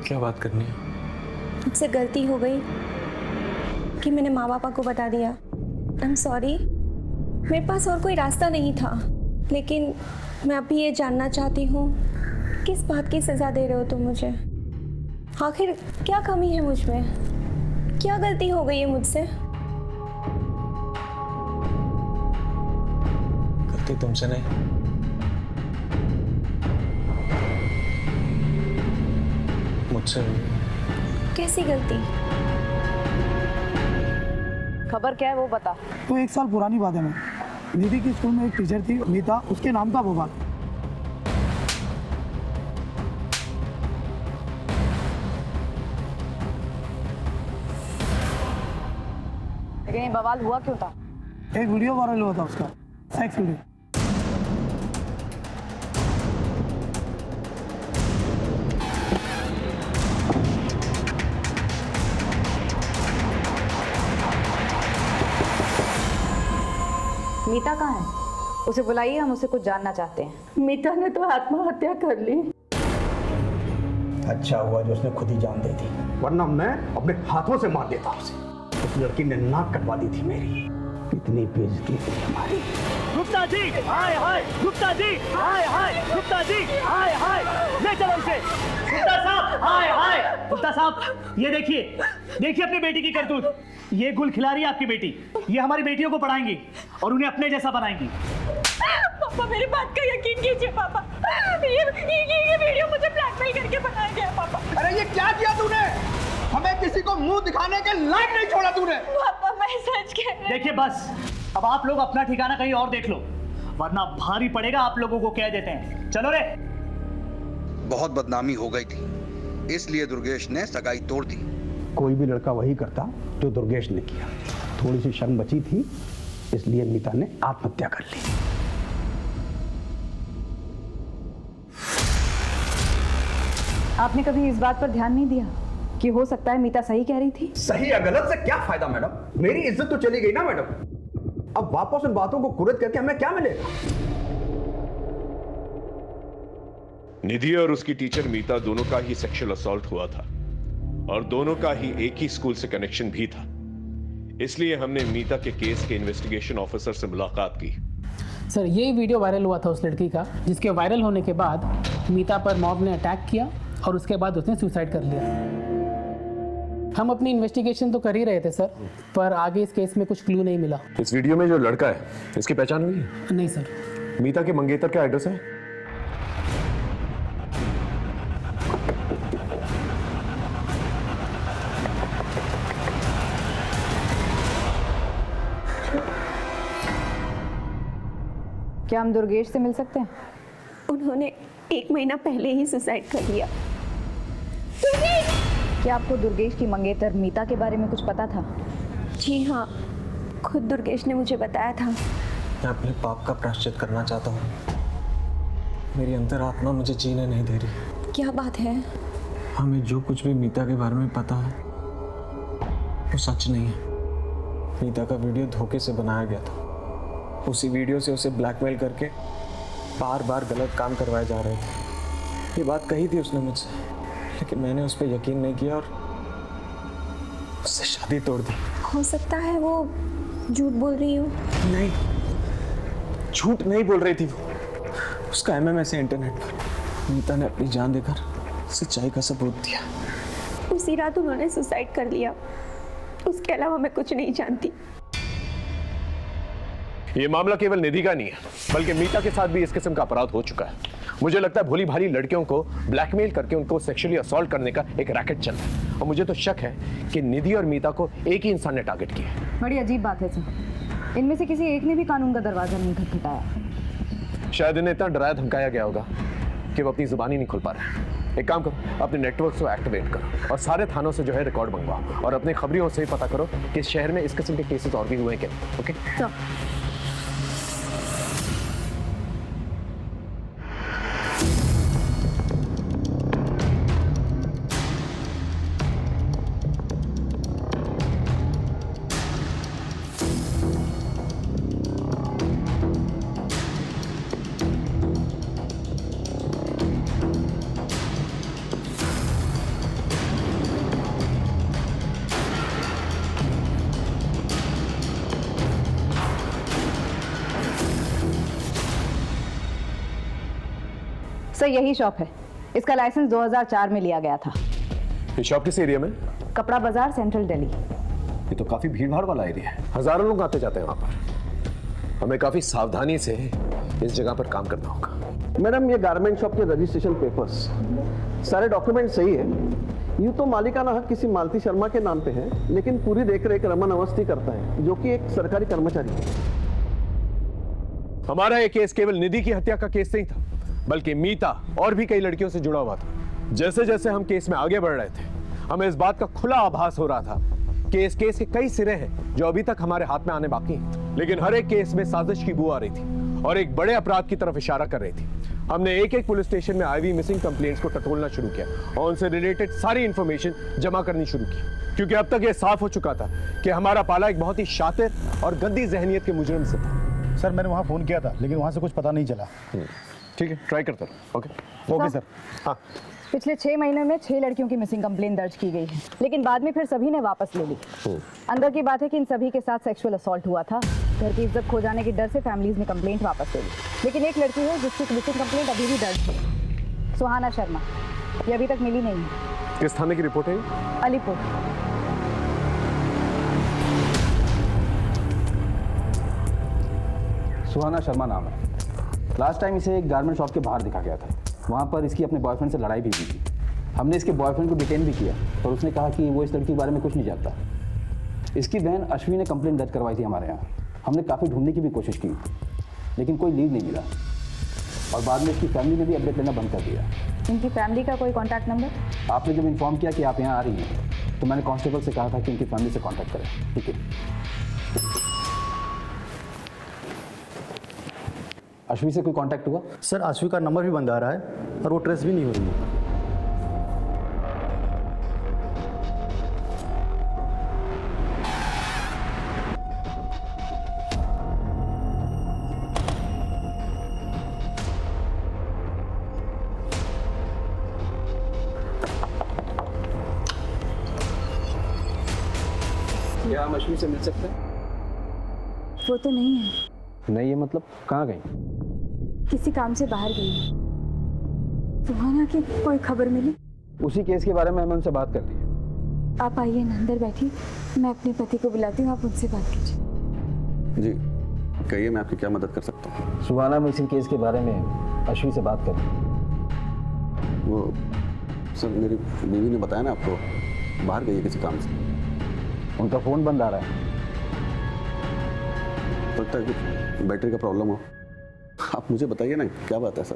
क्या बात करनी है? मुझसे गलती हो गई कि मैंने माँ पापा को बता दिया। आई एम सॉरी, मेरे पास और कोई रास्ता नहीं था। लेकिन मैं अभी ये जानना चाहती हूँ किस बात की सज़ा दे रहे हो तुम मुझे? आखिर क्या कमी है मुझ में? क्या गलती हो गई है मुझसे? गलती तुमसे नहीं, मुझसे। कैसी गलती? खबर क्या है वो बता। तो 1 साल पुरानी बात है मैम, निधि की स्कूल में एक टीचर थी मीता, उसके नाम था बवाल। लेकिन ये बवाल हुआ क्यों था? एक वीडियो वायरल हुआ था उसका, सेक्स वीडियो। मीता कहाँ है? उसे बुलाइए, हम उसे कुछ जानना चाहते हैं। मीता ने तो आत्महत्या कर ली। अच्छा हुआ जो उसने खुद ही जान दे दी, वरना मैं अपने हाथों से मार देता उसे। उस लड़की ने नाक कटवा दी थी मेरी। कितनी बेइज्जती हुई हमारी। गुप्ता जी, हाय हाय, गुप्ता जी, हाय हाय, गुप्ता जी, हाय हाय, ले चलो इसे। गुप्ता साहब, हाय हाय, गुप्ता साहब, ये देखिए, देखिए अपनी बेटी की करतूत। ये गुल खिला रही है आपकी बेटी, ये हमारी बेटियों को पढ़ाएंगी और उन्हें अपने जैसा बनाएंगी। पापा मेरी बात का यकीन कीजिए पापा, ये वीडियो मुझे ब्लैकमेल करके बनाया गया पापा। अरे ये क्या किया तूने? हमें किसी को मुंह दिखाने के लायक नहीं छोड़ा तूने। पापा मैं सच कह रही हूं। देखिए बस, अब आप लोग अपना ठिकाना कहीं और देख लो, वरना भारी पड़ेगा आप लोगों को, कह देते हैं। चलो रे। बहुत बदनामी हो गई थी, इसलिए दुर्गेश ने सगाई तोड़ दी। कोई भी लड़का वही करता जो दुर्गेश ने किया। थोड़ी सी शर्म बची थी, इसलिए मीता ने आत्महत्या कर ली। आपने कभी इस बात पर ध्यान नहीं दिया कि हो सकता है मीता सही कह रही थी? सही या गलत से क्या फायदा मैडम? मेरी इज्जत तो चली गई ना मैडम। अब वापस उन बातों को कुरिद करके हमें क्या मिलेगा? निधि और उसकी टीचर मीता दोनों का ही सेक्सुअल असॉल्ट हुआ था और दोनों का ही एक ही स्कूल से कनेक्शन भी था। इसलिए हमने मीता के केस के इन्वेस्टिगेशन ऑफिसर से मुलाकात की। सर, ये वीडियो वायरल हुआ था उस लड़की का, जिसके वायरल होने के बाद मीता पर मॉब ने अटैक किया और उसके बाद उसने सुसाइड कर लिया। हम अपनी इन्वेस्टिगेशन तो कर ही रहे थे सर, पर आगे इस केस में कुछ क्लू नहीं मिला। इस वीडियो में जो लड़का है, इसकी पहचान हुई है? नहीं सर। मीता के मंगेतर क्या एड्रेस है? क्या हम दुर्गेश से मिल सकते हैं? उन्होंने 1 महीना पहले ही सुसाइड कर लिया। क्या आपको दुर्गेश की मंगेतर मीता के बारे में कुछ पता था? जी हाँ, खुद दुर्गेश ने मुझे बताया था। मैं अपने पाप का प्रायश्चित करना चाहता हूँ। मेरी अंतरात्मा मुझे जीने नहीं दे रही। क्या बात है? हमें जो कुछ भी मीता के बारे में पता है वो सच नहीं है। मीता का वीडियो धोखे से बनाया गया था। उसी वीडियो से उसे ब्लैकमेल करके बार बार गलत काम करवाए जा रहे थे। ये बात कही थी उसने मुझसे, लेकिन मैंने उस पर यकीन नहीं किया और उससे शादी तोड़ दी। हो सकता है वो झूठ बोल रही हो। नहीं, झूठ नहीं बोल रही थी वो। उसका MMS है इंटरनेट पर। मीता ने अपनी जान देकर सच्चाई का सबूत दिया। उसी रात उन्होंने सुसाइड कर लिया। उसके अलावा मैं कुछ नहीं जानती। ये मामला केवल निधि का नहीं है, बल्कि मीता के साथ भी इस किस्म का अपराध हो चुका है। मुझे लगता है भोली भाली लड़कियों को ब्लैकमेल करके उनको सेक्सुअली असॉल्ट करने का एक रैकेट चल रहा है और मुझे तो शक है कि निधि और मीता को एक ही इंसान ने टारगेट किया है। बड़ी अजीब बात है सर, इनमें से किसी एक ने भी कानून का दरवाजा नहीं खटखटाया। शायद इन्हें इतना डराया धमकाया गया होगा कि वो अपनी जुबान ही नहीं खोल पा रहे हैं। एक काम करो, अपने नेटवर्क को एक्टिवेट करो और सारे थानों से जो है रिकॉर्ड मंगवाओ और अपने खबरियों से ही पता करो कि इस शहर में इस किस्म के केसेस और भी हुए हैं क्या। ओके सर यही शॉप है, इसका लाइसेंस 2004 में लिया गया था। ये शॉप किस एरिया में? कपड़ा बाजार, सेंट्रल दिल्ली। ये तो काफी भीड़ भाड़ वाला एरिया है, हजारों लोग आते जाते हैं वहां पर। हमें काफी सावधानी से इस जगह पर काम करना होगा। मैडम, ये गारमेंट शॉप के रजिस्ट्रेशन पेपर्स सारे डॉक्यूमेंट सही है, यूँ तो मालिकाना हक किसी मालती शर्मा के नाम पे है, लेकिन पूरी देखरेख रमन अवस्थी करता है, जो कि एक सरकारी कर्मचारी है। हमारा ये केस केवल निधि की हत्या का केस नहीं था, बल्कि मीता और भी कई लड़कियों से जुड़ा हुआ था। जैसे जैसे हम केस में आगे बढ़ रहे थे, हमें इस बात का खुला आभास हो रहा था कि इस केस के कई सिरे हैं जो अभी तक हमारे हाथ में आने बाकी हैं। लेकिन हर एक केस में साजिश की बू आ रही थी और एक बड़े अपराध की तरफ इशारा कर रही थी। हमने एक एक पुलिस स्टेशन में आईवी मिसिंग कंप्लेंट्स को टटोलना शुरू किया और उनसे रिलेटेड सारी इंफॉर्मेशन जमा करनी शुरू की, क्योंकि अब तक यह साफ हो चुका था कि हमारा पाला एक बहुत ही शातिर और गंदी जहनियत के मुजरिम से था। सर मैंने वहाँ फ़ोन किया था, लेकिन वहाँ से कुछ पता नहीं चला। ठीक है, ट्राई करता रहो। Okay sir. हाँ, पिछले 6 महीने में 6 लड़कियों की मिसिंग कंप्लेंट दर्ज की गई है, लेकिन बाद में फिर सभी ने वापस ले ली। अंदर की बात है कि इन सभी के साथ सेक्सुअल असॉल्ट हुआ था। घर की इज्जत खो जाने के डर से फैमिलीज ने कंप्लेंट वापस ले ली, लेकिन एक लड़की है जिसकी मिसिंग कंप्लेंट अभी भी दर्ज है, सुहाना शर्मा। ये अभी तक मिली नहीं है। किस थाने की रिपोर्ट है? अलीपुर। सुहाना शर्मा नाम है। लास्ट टाइम इसे एक गारमेंट शॉप के बाहर दिखा गया था। वहाँ पर इसकी अपने बॉयफ्रेंड से लड़ाई भी हुई थी। हमने इसके बॉयफ्रेंड को डिटेन भी किया, पर उसने कहा कि वो इस लड़की के बारे में कुछ नहीं जानता। इसकी बहन अश्वी ने कंप्लेंट दर्ज करवाई थी हमारे यहाँ। हमने काफ़ी ढूंढने की भी कोशिश की, लेकिन कोई लीड नहीं मिला और बाद में इसकी फैमिली ने भी अपडेट लेना बंद कर दिया। इनकी फैमिली का कोई कॉन्टैक्ट नंबर? आपने जब इन्फॉर्म किया कि आप यहाँ आ रही हैं, तो मैंने कांस्टेबल से कहा था कि इनकी फैमिली से कॉन्टैक्ट करें। ठीक है। अश्वी से कोई कांटेक्ट हुआ? सर अश्वी का नंबर भी बंद आ रहा है और वो ट्रेस भी नहीं हो रही है। क्या हम अश्वी से मिल सकते हैं? वो तो नहीं है। नहीं है मतलब कहाँ गई? किसी काम से बाहर गई। सुहाना की कोई खबर मिली? उसी केस के बारे में हमने उनसे बात कर ली है। आप आइए ना, अंदर बैठिए, मैं अपने पति को बुलाती हूँ, आप उनसे बात कीजिए। जी कहिए, मैं आपकी क्या मदद कर सकता हूँ? सुहाना मिसिंग केस के बारे में अश्वी से बात करें। वो सर मेरी बीवी ने बताया ना आपको, बाहर गई है किसी काम से। उनका फ़ोन बंद आ रहा है। लगता है कुछ बैटरी का प्रॉब्लम हो। आप मुझे बताइए ना क्या बात है सर?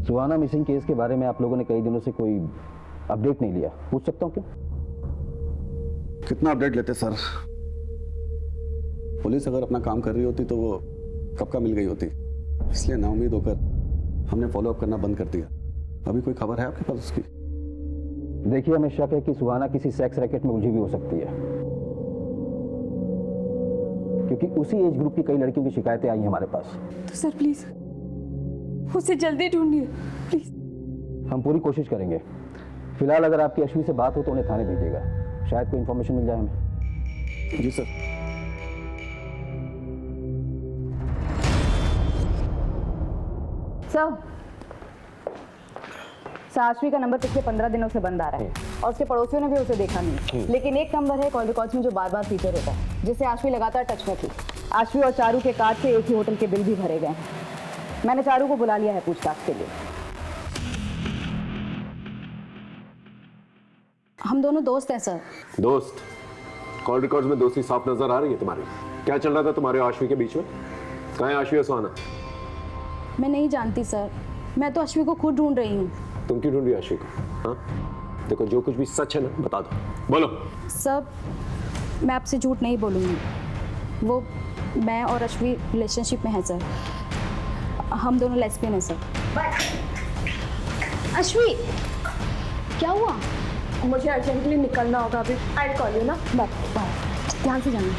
सुहाना मिसिंग केस के बारे में आप लोगों ने कई दिनों से कोई अपडेट नहीं लिया, पूछ सकता हूँ क्यों? कितना अपडेट लेते सर? पुलिस अगर अपना काम कर रही होती तो वो कब का मिल गई होती, इसलिए नाउम्मीद होकर हमने फॉलोअप करना बंद कर दिया। अभी कोई खबर है आपके पास उसकी? देखिए हमें शक है कि सुहाना किसी सेक्स रैकेट में उलझी भी हो सकती है, क्योंकि उसी एज ग्रुप की कई लड़कियों की शिकायतें आई हैं हमारे पास। तो सर प्लीज उसे जल्दी ढूंढिए प्लीज। हम पूरी कोशिश करेंगे। फिलहाल अगर आपकी अश्वी से बात हो तो उन्हें थाने भेजिएगा, शायद कोई इन्फॉर्मेशन मिल जाए हमें। जी सर। अश्वी का नंबर पिछले 15 दिनों से बंद आ रहा है और उसके पड़ोसियों ने भी उसे देखा नहीं, लेकिन एक नंबर है कॉल रिकॉर्ड्स में जो बार बार फीचर होता है, जिससे अश्वी लगातार टच में थी। अश्वी और चारू के कार्ड से एक ही होटल के बिल भी भरे गए हैं। मैंने चारू को बुला लिया है पूछताछ के लिए। हम दोनों दोस्त हैं सर। दोस्त? कॉल रिकॉर्ड्स में दोस्ती साफ नजर आ रही है तुम्हारी। क्या चल रहा था तुम्हारे और अश्वी के बीच में? कहाँ है अश्वी और सुहाना? मैं नहीं जानती सर, मैं तो अश्वी को खुद ढूंढ रही हूँ। तुम क्यों ढूंढ रही हो अश्वी को? हाँ देखो, जो कुछ भी सच है ना बता दो, बोलो। सर मैं आपसे झूठ नहीं बोलूँगी, वो मैं और अश्वी रिलेशनशिप में है सर। हम दोनों लेस्बियन हैं सर। अश्वी क्या हुआ? मुझे अर्जेंटली निकलना होगा अभी। आई कॉल यू ना। ध्यान से जाना।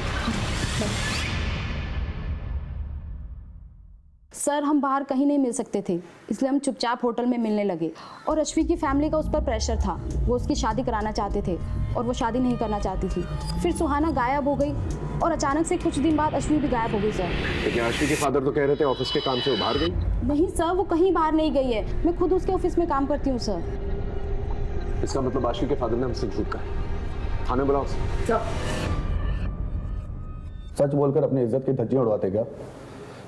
सर हम बाहर कहीं नहीं मिल सकते थे, इसलिए हम चुपचाप होटल में मिलने लगे और अश्वी की फैमिली का उस पर प्रेशर था। वो उसकी शादी कराना चाहते थे और वो शादी नहीं करना चाहती थी। फिर सुहाना गायब हो गई और अचानक से कुछ दिन बाद अश्वी भी गायब हो गई सर। लेकिन अश्वी के फादर तो कह रहे थे ऑफिस के काम से वो बाहर गई। नहीं सर, वो कहीं बाहर नहीं गई है, मैं खुद उसके ऑफिस में काम करती हूँ सर। इसका मतलब अश्वी के फादर ने हमसे झूठ कहा। थाने बुलाओ। सच बोलकर अपनी इज्जत की धज्जियां उड़वाते क्या?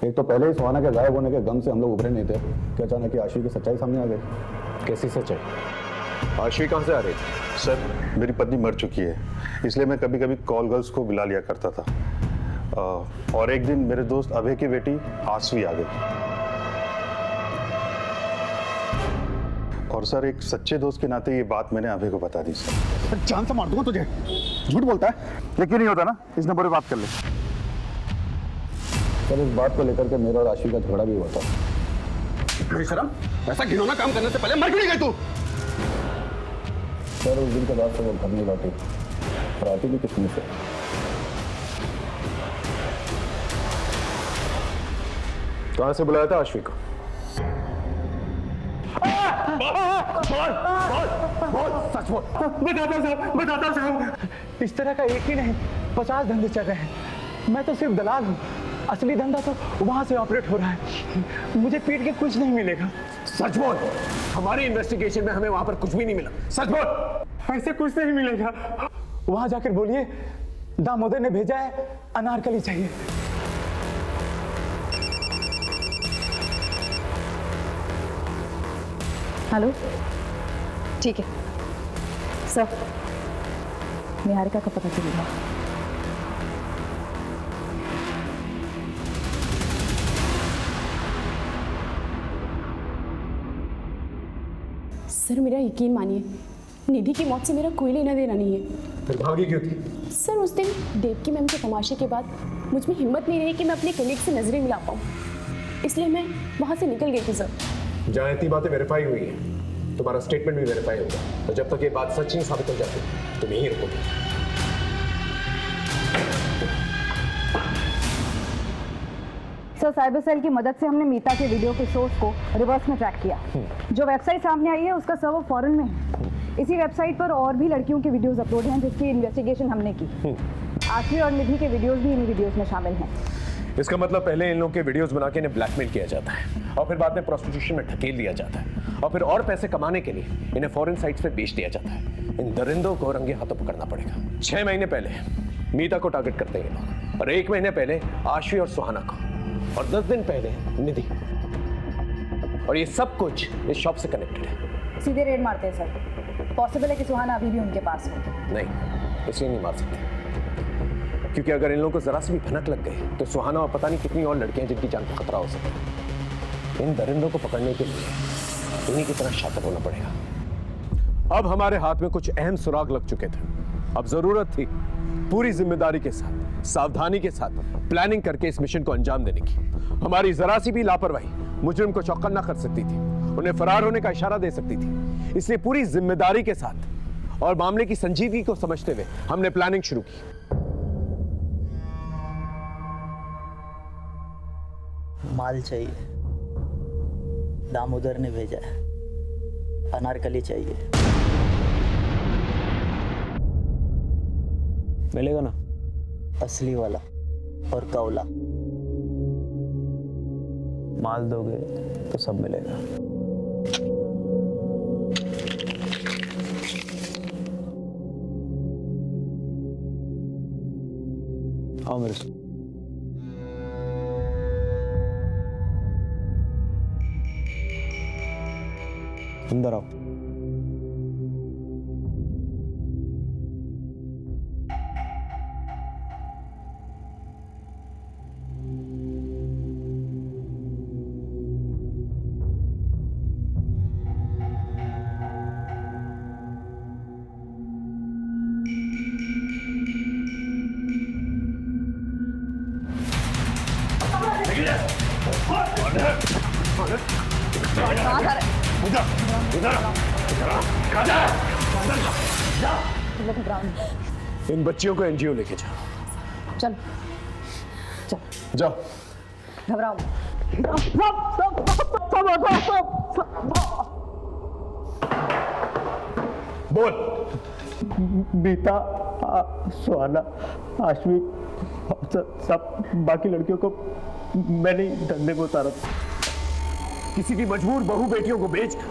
एक तो पहले ही सुहाना के गायब होने के गम से हम लोग उभरे नहीं थे कि अचानक आशु की सच्चाई सामने आ गई। कैसी सच्चाई? आशी कहाँ से आ रही? सर मेरी पत्नी मर चुकी है, इसलिए मैं कभी कभी कॉल गर्ल्स को बुला लिया करता था। और एक दिन मेरे दोस्त अभय की बेटी आसवी आ गई। और सर एक सच्चे दोस्त के नाते ये बात मैंने अभय को बता दी सर। जान से मार दूंगा तुझे। झूठ बोलता है, लेकिन नहीं होता ना, इस नंबर पे बात कर ले। सर इस बात को लेकर के मेरा और आशी का झगड़ा भी हुआ था। मेरी शर्म, ऐसा घिनौना काम करने से पहले मर क्यों नहीं गई तू? सर उस दिन के बाद से वो घर नहीं लौटी और आती भी किस मुंह से। कहाँ से बुलाया था आश्वी को? सच बोल। बताता साहब, इस तरह का एक ही नहीं 50 धंधे चल रहे हैं। मैं तो सिर्फ दलाल हूँ, असली धंधा तो वहां से ऑपरेट हो रहा है। मुझे पीट के कुछ नहीं मिलेगा। सच बोल। हमारी इन्वेस्टिगेशन में हमें वहां पर कुछ भी नहीं मिला। सच बोल। ऐसे कुछ नहीं मिलेगा। वहां जाकर बोलिए दामोदर ने भेजा है, अनारकली चाहिए। हेलो, ठीक है सर, निहारिका का पता चलेगा। सर मेरा यकीन मानिए, निधि की मौत से मेरा कोई लेना देना नहीं है। फिर भागी क्यों थी? सर उस दिन देवकी मैम के तमाशे के बाद मुझ में हिम्मत नहीं रही कि मैं अपने कलीग से नजरें मिला पाऊँ, इसलिए मैं वहाँ से निकल गई थी सर। जहाँ इतनी बातें वेरीफाई हुई हैं, तुम्हारा स्टेटमेंट भी वेरीफाई होगा। तो जब तक ये बात सच नहीं साबित हो जाती, तुम यहीं रुकोगे। सर साइबर सेल की मदद से हमने मीता के वीडियो के सोर्स को रिवर्स में ट्रैक किया। जो वेबसाइट सामने आई है उसका सर्वर फॉरेन में है। इसी वेबसाइट पर और भी लड़कियों के वीडियोस अपलोड हैं जिसकी इन्वेस्टिगेशन हमने की। आश्वी और निधि के वीडियोस भी इन वीडियोस में शामिल हैं। इसका मतलब पहले इन लोगों के वीडियोस बना के इन्हें ब्लैकमेल किया जाता है और फिर बाद में प्रोस्टिट्यूशन में ढकेल दिया जाता है और फिर और पैसे कमाने के लिए इन्हें फॉरेन साइट्स पे बेच दिया जाता है। इन दरिंदों को रंगे हाथों पकड़ना पड़ेगा। 6 महीने पहले मीता को टारगेट करते हैं लोग, और 1 महीने पहले आश्वी और सुहाना को, और 10 दिन पहले निधि। और ये सब कुछ इस शॉप से कनेक्टेड है। सीधे रेड मारते हैं सर। पॉसिबल है कि सुहाना अभी भी उनके पास हो। नहीं, इसलिए नहीं मार सकते, क्योंकि अगर इन लोगों को जरा सी भी भनक लग गई तो सुहाना और पता नहीं कितनी और लड़कियां जिनकी जान को खतरा हो सकता है। इन दरिंदों को पकड़ने के लिए इन्हीं की तरह शातिर होना पड़ेगा। अब हमारे हाथ में कुछ अहम सुराग लग चुके थे। अब जरूरत थी पूरी जिम्मेदारी के साथ, सावधानी के साथ प्लानिंग करके इस मिशन को अंजाम देने की। हमारी जरा सी भी लापरवाही मुजरिम को चौकन्ना कर सकती थी, उन्हें फरार होने का इशारा दे सकती थी। इसलिए पूरी जिम्मेदारी के साथ और मामले की संजीदगी को समझते हुए हमने प्लानिंग शुरू की। माल चाहिए, दामोदर ने भेजा है। अनारकली चाहिए। मिलेगा ना? असली वाला और कौला। माल दोगे तो सब मिलेगा। आओ मेरे साथ। अंदर आओ। इन बच्चियों को एनजीओ लेके जाओ। चल चल जाओ। घबराओ। बोल। मीता, सुहाना, आश्वी, सब बाकी लड़कियों को मैंने धंधे को उतारा। किसी की मजबूर बहू बेटियों को बेचकर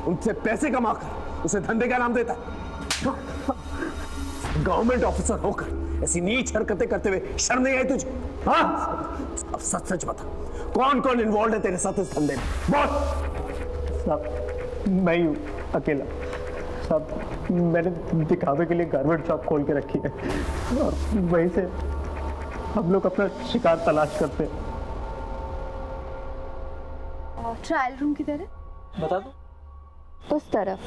उनसे पैसे कमाकर उसे धंधे का नाम देता है। गवर्नमेंट ऑफिसर होकर ऐसी नीच हरकतें करते हुए शर्म नहीं आई तुझे? हाँ, अब सच सच बता, कौन कौन इन्वॉल्व है तेरे साथ इस धंधे में? बोल। सब मैं ही हूँ, अकेला। साहब मैंने दिखावे के लिए गारमेंट शॉप खोल के रखी है और वहीं से हम लोग अपना शिकार तलाश करते हैं। ट्रायल रूम किधर है? बता दो। उस तरफ।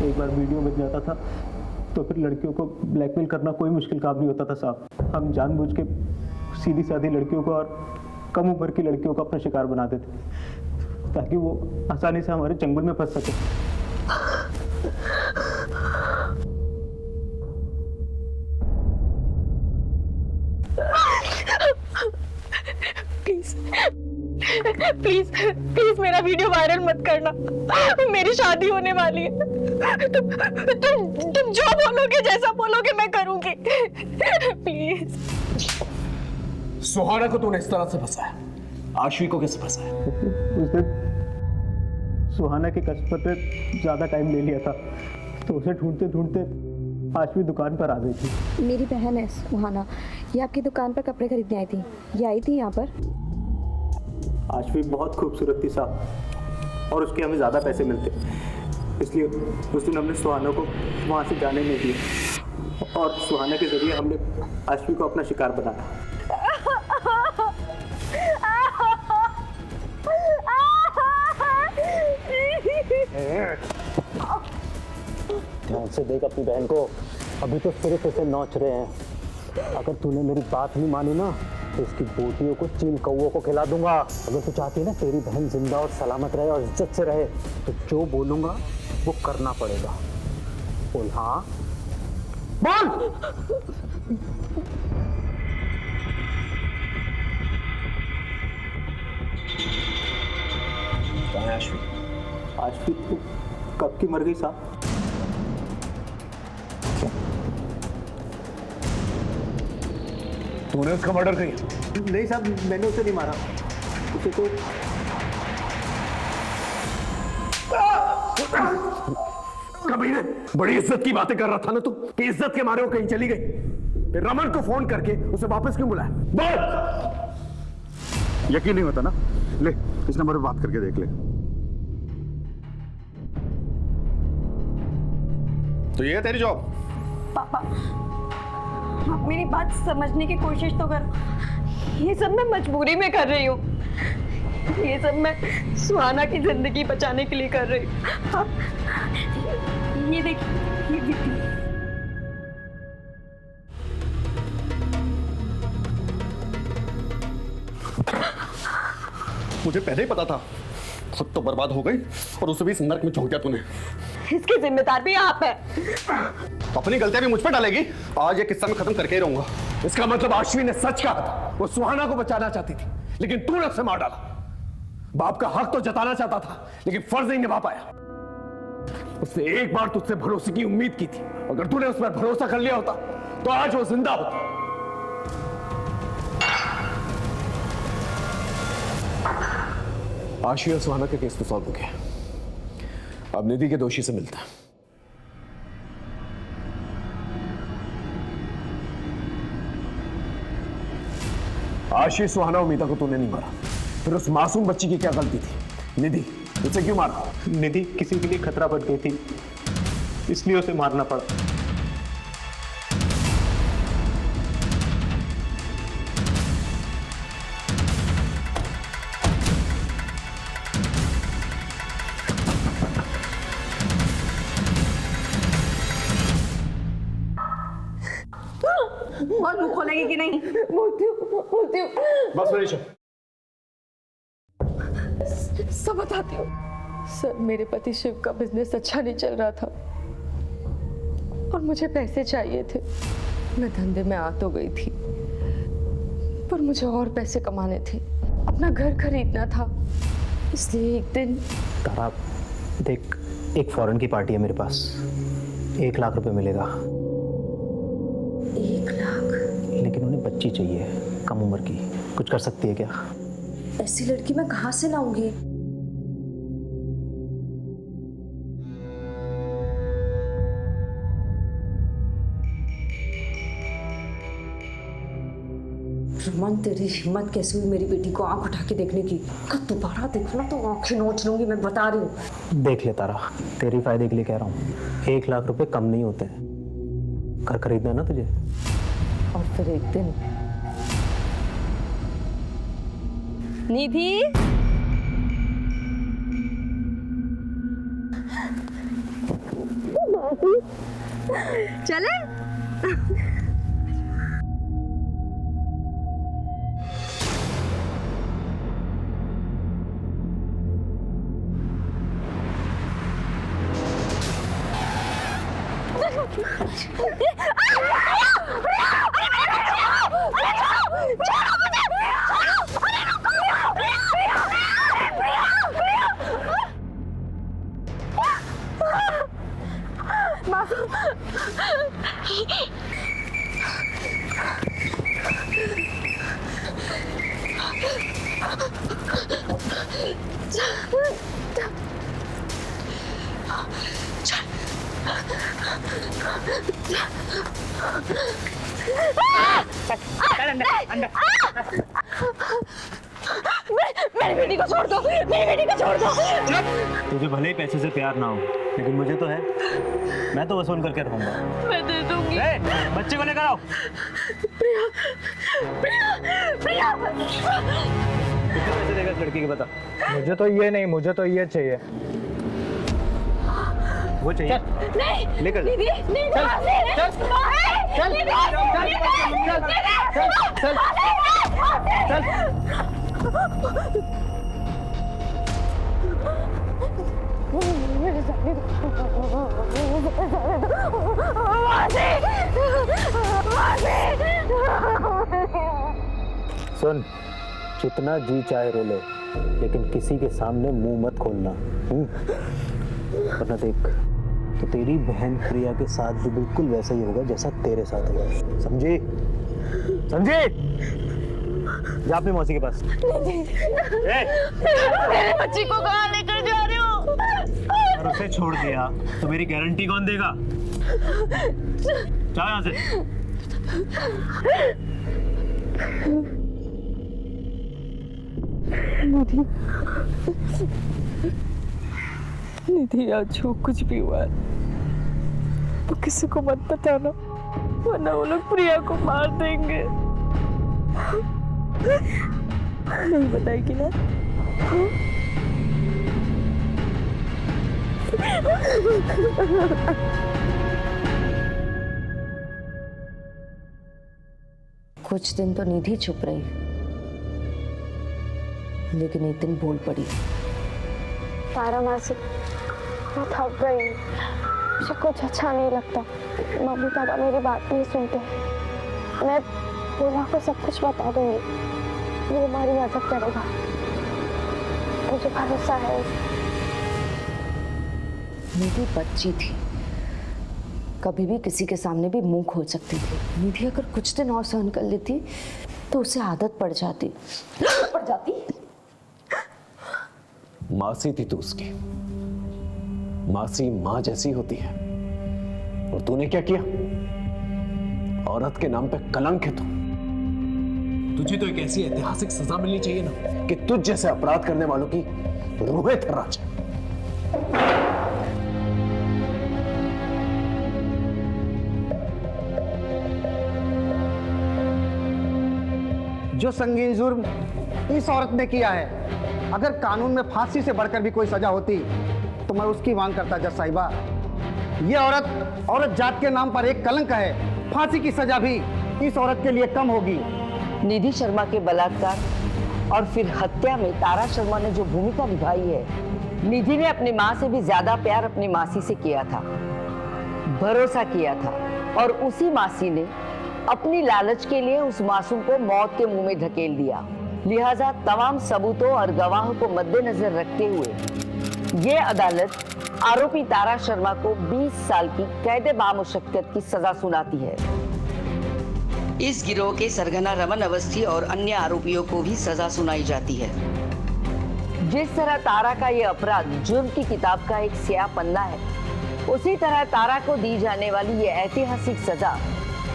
एक बार वीडियो बन जाता था तो फिर लड़कियों को ब्लैकमेल करना कोई मुश्किल काम नहीं होता था साहब। हम जानबूझ के सीधी सादी लड़कियों को और कम उम्र की लड़कियों को अपना शिकार बनाते थे ताकि वो आसानी से हमारे चंगुल में फंस सके। प्लीज प्लीज प्लीज मेरा वीडियो वायरल मत करना। मेरी शादी होने वाली है। तुम जो बोलोगे, जैसा बोलोगे मैं करूंगी। प्लीज। सुहाना को तूने इस तरह से फंसाया, आशवी को कैसे फंसाया? उस दिन सुहाना के कस्टमर पे ज्यादा टाइम ले लिया था तो उसे ढूंढते ढूंढते आशवी दुकान पर आ गई थी। मेरी बहन है सुहाना, ये आपकी दुकान पर कपड़े खरीदने आई थी। ये आई थी यहाँ पर। आशवी बहुत खूबसूरत थी साहब और उसके हमें ज़्यादा पैसे मिलते, इसलिए उस दिन हमने सुहाना को वहाँ से जाने नहीं दिया और सुहाना के जरिए हमने आशवी को अपना शिकार बनाया। ध्यान से देख अपनी बहन को, अभी तो सिर्फ इसे नोच रहे हैं। अगर तूने मेरी बात नहीं मानी ना तो इसकी बोटियों को चीन कौओं को खिला दूंगा। अगर तू चाहती है ना तेरी बहन जिंदा और सलामत रहे और इज्जत से रहे तो जो बोलूंगा वो करना पड़ेगा। बोल हाँ बोल। कहाँ है आशवी? आशवी तो कब की मर गई साहब। तूने उसका मर्डर किया? नहीं साहब, मैंने उसे नहीं मारा। उसे तो कमीने, बड़ी इज्जत की बातें कर रहा था ना तू कि इज्जत के मारे वो कहीं चली गई। फिर रमन को फोन करके उसे वापस क्यों बुलाया? बोल। यकीन नहीं होता ना? ले इस नंबर पे बात करके देख ले। तो ये है तेरी जॉब? पापा आप मेरी बात समझने की कोशिश तो करो। ये सब मैं मजबूरी में कर रही हूँ। ये सब मैं सुहाना की जिंदगी बचाने के लिए कर रही हूँ। आप ये देखिए, ये देखिए। मुझे पहले ही पता था, खुद तो बर्बाद हो गई और उसे भी इस नर्क में झोंक दिया तूने। इसकी जिम्मेदार भी आप है। अपनी गलतियां भी मुझ पर डालेगी? आज ये किस्सा मैं खत्म करके ही रहूंगा। इसका मतलब आशवी ने सच कहा था, वो सुहाना को बचाना चाहती थी लेकिन तूने उसे मार डाला। बाप का हक तो जताना चाहता था लेकिन फर्ज नहीं निभा पाया। उसने एक बार तुझसे भरोसे की उम्मीद की थी, अगर तूने उस पर भरोसा कर लिया होता तो आज वो जिंदा होता। आशवी और सुहाना का केस तो सॉल्व हो गया, अब निधि के दोषी से मिलता है। आशीष सुहाना और मीता को तूने नहीं मारा, फिर उस मासूम बच्ची की क्या गलती थी? निधि, उसे क्यों मारा? निधि किसी के लिए खतरा बन गई थी, इसलिए उसे मारना पड़ा। और मुंह खोलेगी कि नहीं? बोलती हूँ। बस मनीषा, सब बताती हूँ। सर, मेरे पति शिव का बिजनेस अच्छा नहीं चल रहा था और मुझे पैसे चाहिए थे। मैं धंधे में आ तो गई थी पर मुझे और पैसे कमाने थे, अपना घर खरीदना था। इसलिए एक दिन तारा देख, एक फॉरेन की पार्टी है मेरे पास, 1 लाख रुपए मिलेगा। 1 लाख? लेकिन उन्हें बच्ची चाहिए, कम उम्र की। कुछ कर सकती है क्या? ऐसी लड़की मैं कहाँ से लाऊंगी? रमन तेरी हिम्मत कैसे हुई मेरी बेटी को आंख उठा के देखने की? कब दोबारा देखना तो आंखें नोच लूंगी, मैं बता रही हूँ। देख ले तारा, तेरी फायदे के लिए कह रहा हूँ, 1 लाख रुपए कम नहीं होते हैं। घर खरीदना है ना तुझे? और फिर एक दिन निधि, चले? मेरी बेटी को छोड़ दो, मेरी बेटी को छोड़ दो। तुझे भले ही पैसे से प्यार ना हो, लेकिन मुझे तो है। मैं तो वसूल करके रहूंगा। मैं दे दूंगी। बच्चे को लेकर आओ। प्रिया, प्रिया, प्रिया। कितने पैसे देगा इस लड़की के बता? मुझे तो ये नहीं, मुझे तो ये चाहिए। वो चाहिए? नहीं, लेकर निधि, निधि, चल, चल, सुन, जितना जी चाहे रो ले, लेकिन किसी के सामने मुंह मत खोलना। वरना देख, तो तेरी बहन प्रिया के साथ भी बिल्कुल वैसा ही होगा जैसा तेरे साथ हुआ। समझी? समझी? जा अपनी मौसी के पास। मेरे बच्ची को कहाँ लेकर जा रहे हो? और उसे छोड़ दिया तो मेरी गारंटी कौन देगा? जाओ यहाँ से। निधि, आज जो कुछ भी हुआ है तो किसी को मत बताना, वरना वो लोग प्रिया को मार देंगे। नहीं बताएगी ना? कुछ दिन तो निधि चुप रही, लेकिन एक दिन बोल पड़ी। तारा मासी, मैं थक गई, मुझे कुछ अच्छा नहीं लगता। मम्मी पापा मेरी बात नहीं सुनते। मैं बोला को सब कुछ बता दूंगी, वो हमारी मदद करेगा, मुझे भरोसा है। निधि बच्ची थी, कभी भी किसी के सामने भी मुंह खोल सकती थी। निधि अगर कुछ दिन और सहन कर लेती तो उसे आदत पड़ जाती। मासी थी तू उसकी, मासी मां जैसी होती है। और तूने क्या किया? औरत के नाम पे कलंक है तू। तुझे तो एक ऐसी ऐतिहासिक सजा मिलनी चाहिए ना कि तुझ जैसे अपराध करने वालों की रूहें थर्रा जाए। जो संगीन जुर्म इस औरत ने किया है, अगर कानून में फांसी से बढ़कर भी कोई सजा होती तो मैं उसकी मांग करता जज साहिबा। ये औरत जात के नाम पर एक कलंक है। फांसी की सजा भी इस औरत के लिए कम होगी। निधि शर्मा के बलात्कार और फिर हत्या में तारा शर्मा ने जो भूमिका निभाई है, निधि ने अपनी माँ से भी ज्यादा प्यार अपनी मासी से किया था, भरोसा किया था, और उसी मासी ने अपनी लालच के लिए उस मासूम को मौत के मुंह में धकेल दिया। लिहाजा तमाम सबूतों और गवाहों को मद्देनजर रखते हुए ये अदालत आरोपी तारा शर्मा को 20 साल की कैद बामुशक्कत की सजा सुनाती है। इस गिरोह के सरगना रमन अवस्थी और अन्य आरोपियों को भी सजा सुनाई जाती है। जिस तरह तारा का ये अपराध जुर्म की किताब का एक स्याह पन्ना है, उसी तरह तारा को दी जाने वाली ये ऐतिहासिक सजा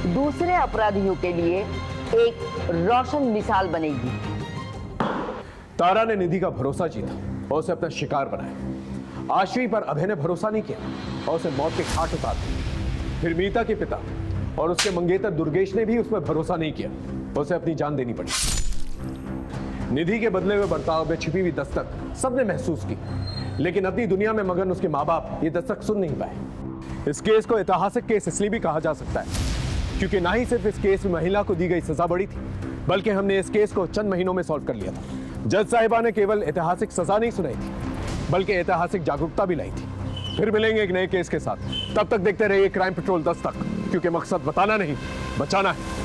दूसरे अपराधियों के लिए एक रोशन मिसाल बनेगी। तारा ने निधि का भरोसा जीता और उसे अपना शिकार बनाया। आश्वी पर अभय ने भरोसा नहीं किया और उसे मौत के घाट उतार दिया। फिर मीता के पिता और उसके मंगेतर दुर्गेश ने भी उस पर भरोसा नहीं किया, उसे अपनी जान देनी पड़ी। निधि के बदले हुए बर्ताव में छिपी हुई दस्तक सबने महसूस की, लेकिन अपनी दुनिया में मगन उसके माँ बाप ये दस्तक सुन नहीं पाए। इस केस को ऐतिहासिक केस इसलिए भी कहा जा सकता है क्योंकि ना ही सिर्फ इस केस में महिला को दी गई सजा बड़ी थी, बल्कि हमने इस केस को चंद महीनों में सॉल्व कर लिया था। जज साहिबा ने केवल ऐतिहासिक सजा नहीं सुनाई थी, बल्कि ऐतिहासिक जागरूकता भी लाई थी। फिर मिलेंगे एक नए केस के साथ, तब तक देखते रहिए क्राइम पेट्रोल 10 तक, क्योंकि मकसद बताना नहीं, बचाना है।